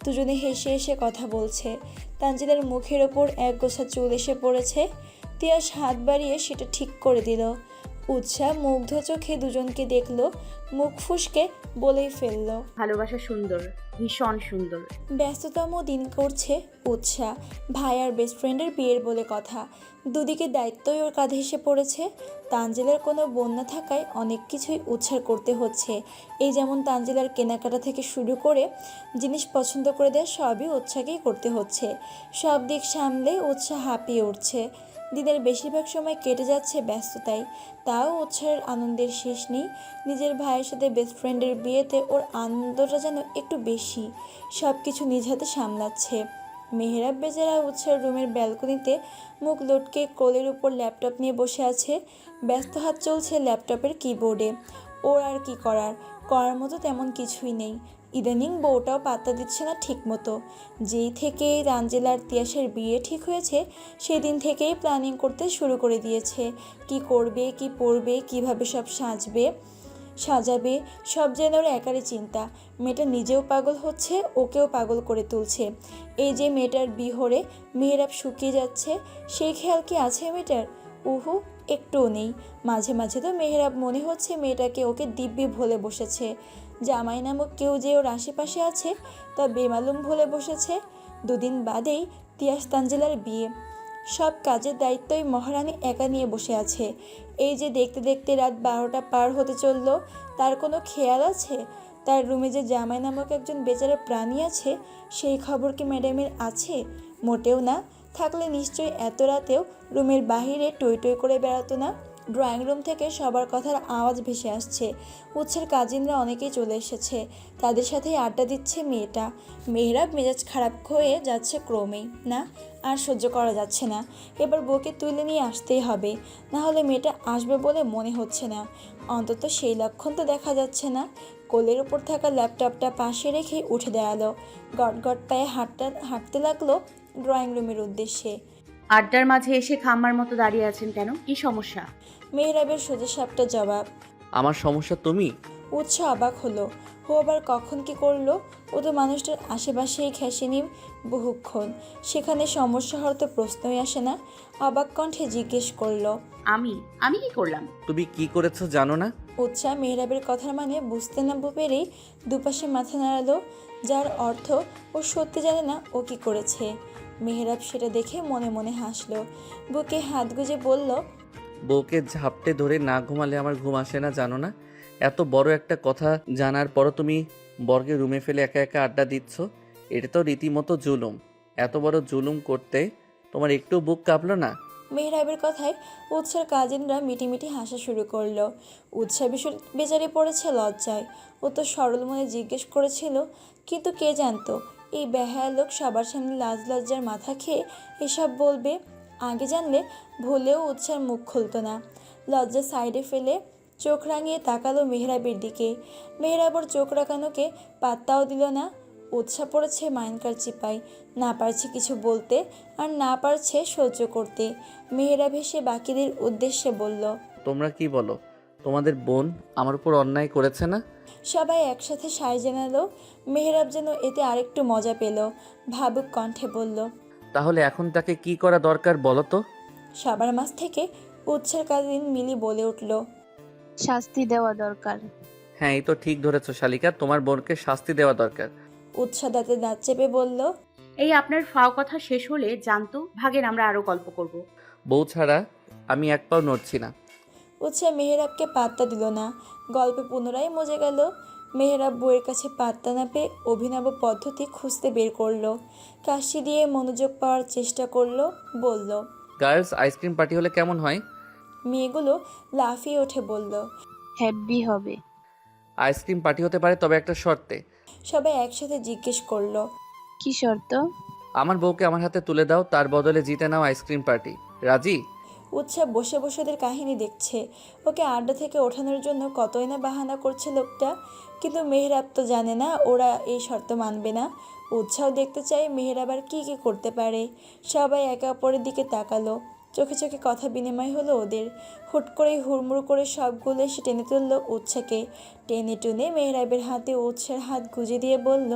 দুজনে হেসে হেসে কথা বলছে। তানজিলার মুখের ওপর এক গোছা চুল এসে পড়েছে। তিয়াস হাত বাড়িয়ে সেটা ঠিক করে দিল। উৎসাহ মুগ্ধ চোখে দুজনকে দেখলো। মুখ ফুসকে বলেই ফেললো, ভালোবাসা সুন্দর, ভীষণ সুন্দর। ব্যস্ততম দিন করছে উৎসাহ। ভাই আর বেস্ট ফ্রেন্ডের বিয়ের বলে কথা। দুদিকে দায়িত্বই ওর কাঁধে এসে পড়েছে। তানজিলার কোনো বোন না থাকায় অনেক কিছুই উৎসাহ করতে হচ্ছে। এই যেমন তানজিলার কেনাকাটা থেকে শুরু করে জিনিস পছন্দ করে দেওয়া সবই উৎসাহকেই করতে হচ্ছে। সব দিক সামলে উৎসাহ হাঁপিয়ে উঠছে। দিনের বেশিরভাগ সময় কেটে যাচ্ছে ব্যস্ততায়। তাও উৎসাহের আনন্দের শেষ নেই। নিজের ভাইয়ের সাথে বেস্ট ফ্রেন্ডের বিয়েতে ওর আনন্দটা যেন একটু বেশি। সব কিছু নিজ হাতে সামলাচ্ছে। মেহেরাব বেচারা উৎসাহের রুমের ব্যালকনিতে মুখ লটকে কোলের উপর ল্যাপটপ নিয়ে বসে আছে। ব্যস্ত হাত চলছে ল্যাপটপের কিবোর্ডে। ওর আর কি করার মতো তেমন কিছুই নেই। ইদানিং বউটাও পাত্তা দিচ্ছে না ঠিক মতো। যেই থেকে তানজিলার তিয়াসের বিয়ে ঠিক হয়েছে সেদিন থেকেই প্ল্যানিং করতে শুরু করে দিয়েছে। কি করবে, কি পরবে, কিভাবে সব সাজাবে, সব যেন ওর একারই চিন্তা। মেয়েটা নিজেও পাগল হচ্ছে, ওকেও পাগল করে তুলছে। এই যে মেয়েটার বিহরে মেহেরাব শুকিয়ে যাচ্ছে, সেই খেয়াল কি আছে মেয়েটার? উহু, একটুও নেই। মাঝে মাঝে তো মেহেরাব মনে হচ্ছে মেয়েটাকে ওকে দিব্যি ভুলে বসেছে। জামাই নামক কেউ যে ওর আশেপাশে আছে তা বেমালুম ভুলে বসেছে। দুদিন বাদেই তিয়াস তানজিলার বিয়ে। সব কাজের দায়িত্বই মহারানী একা নিয়ে বসে আছে। এই যে দেখতে দেখতে রাত 12টা পার হতে চললো, তার কোনো খেয়াল আছে? তার রুমে যে জামাই নামক একজন বেচারা প্রাণী আছে, সেই খবর কি ম্যাডামের আছে? মোটেও না। থাকলে নিশ্চয়ই এত রাতেও রুমের বাহিরে টই টই করে বেড়াতো না। ড্রয়িং রুম থেকে সবার কথার আওয়াজ ভেসে আসছে। উৎসের কাজিনরা অনেকেই চলে এসেছে। তাদের সাথেই আড্ডা দিচ্ছে মেয়েটা। মেহেরাব মেজাজ খারাপ হয়ে যাচ্ছে ক্রমেই। না, আর সহ্য করা যাচ্ছে না। এবার বউকে তুলে নিয়ে আসতেই হবে। না হলে মেয়েটা আসবে বলে মনে হচ্ছে না। অন্তত সেই লক্ষণ তো দেখা যাচ্ছে না। কোলের ওপর থাকা ল্যাপটপটা পাশে রেখে উঠে দাঁড়ালো। গট পায়ে হাঁটতে লাগলো ড্রয়িং রুমের উদ্দেশ্যে। আড্ডার মাঝে এসে খাম্মার মতো দাঁড়িয়ে আছেন কেন? কি সমস্যা? মেহেরাবের সোজাসাপটা জবাব। আমার সমস্যা তুমি? উৎসাহ অবাক হলো। ও আবার কখন কি করলো? ও তো মানুষটার আশেপাশেই ঘেঁষেনি বহুক্ষণ। সেখানে সমস্যা হওয়ার তো প্রশ্নই আসে না। অবাক কণ্ঠে জিজ্ঞেস করলো, আমি কি করলাম? তুমি কি করেছো জানো না? উৎসাহ মেহেরাবের কথার মানে বুঝতে না পেরেই দুপাশে মাথা নাড়ালো, যার অর্থ ও সত্যি জানে না ও কি করেছে। মেহেরাব সেটা দেখে মনে মনে হাসলো। বুকে হাত গুজে বলল, বউকে ঝাপটে ধরে না ঘুমালে আমার ঘুম আসে না জানো না? এত বড় একটা কথা জানার পরও তুমি বর্গে রুমে ফেলে একা একা আড্ডা দিচ্ছ। এটা তো রীতিমতো জুলুম। এত বড় জুলুম করতে তোমার একটু বুক কাঁপলো না? মেহেরাবের কথায় উৎসার কাজিনরা মিটিমিটি হাসা শুরু করলো। উৎসাহ বেচারি পড়েছে লজ্জায়। ও তো সরল মনে জিজ্ঞেস করেছিল, কিন্তু কে জানতো এই বেহায়া লোক সবার সামনে লাজ লজ্জার মাথা খেয়ে এসব বলবে। আগে জানলে ভুলেও উৎসার মুখ খুলতো না। লজ্জা সাইডে ফেলে চোখ রাঙিয়ে তাকালো মেহেরাবের দিকে। মেহেরাব ওর চোখ রাঙানোকে পাত্তাও দিল না। উৎসাহ পড়েছে মাইনকার চিপায়। না পারছে কিছু বলতে, আর না পারছে সহ্য করতে। মেহেরাব হেসে বাকিদের উদ্দেশ্যে বলল, তোমরা কি বলো? তোমাদের বোন আমার উপর অন্যায় করেছে না? সবাই একসাথে সায় জানালো। মেহেরাব যেন এতে আরেকটু মজা পেল। ভাবুক কণ্ঠে বলল, তাহলে এখন তাকে কি করা দরকার বলো তো? সবার মাঝ থেকে উৎসার কাজিন মিলি বলে উঠল, শাস্তি দেওয়া দরকার। হ্যাঁ, এই তো ঠিক ধরেছো শালিকা, তোমার বোনকে শাস্তি দেওয়া দরকার। উৎসাহ দাঁতে দাঁত চেপে বলল, এই আপনার ফাও কথা শেষ হলে জানতো ভাগের আমরা আরো গল্প করব। বউ ছাড়া আমি এক পাও নড়ছি না। উৎসাহ মেহেরাবকে পাত্তা দিল না। গল্পে পুনরায় মজে গেল। মেহেরাব বইয়ের কাছে পাত্তা না পেয়ে অভিনব পদ্ধতি খুঁজতে বের করলো। কাশি দিয়ে মনোযোগ পাওয়ার চেষ্টা করলো। বলল, গার্লস আইসক্রিম পার্টি হলে কেমন হয়? মেয়েগুলো লাফিয়ে উঠে বলল, হ্যাপি হবে। আইসক্রিম পার্টি হতে পারে, তবে একটা শর্তে। সবাই একসাথে জিজ্ঞেস করলো। কি শর্ত? আমার বউকে আমার হাতে তুলে দাও, তার বদলে জিতে নাও আইসক্রিম পার্টি। রাজি? উৎসাহ বসে বসে ওদের কাহিনী দেখছে। ওকে আড্ডা থেকে ওঠানোর জন্য কতই না বাহানা করছে লোকটা, কিন্তু মেহরাব তো জানে না ওরা এই শর্ত মানবে না। উৎসাহ দেখতে চাই মেহরাব আর কী কী করতে পারে। সবাই একে অপরের দিকে তাকালো, চোখে চোখে কথা বিনিময় হলো ওদের। হুট করেই হুড়মুড় করে সবগুলো এসে টেনে তুললো উৎসাকে। টেনে টুনে মেহরাবের হাতে উৎসার হাত গুজে দিয়ে বলল,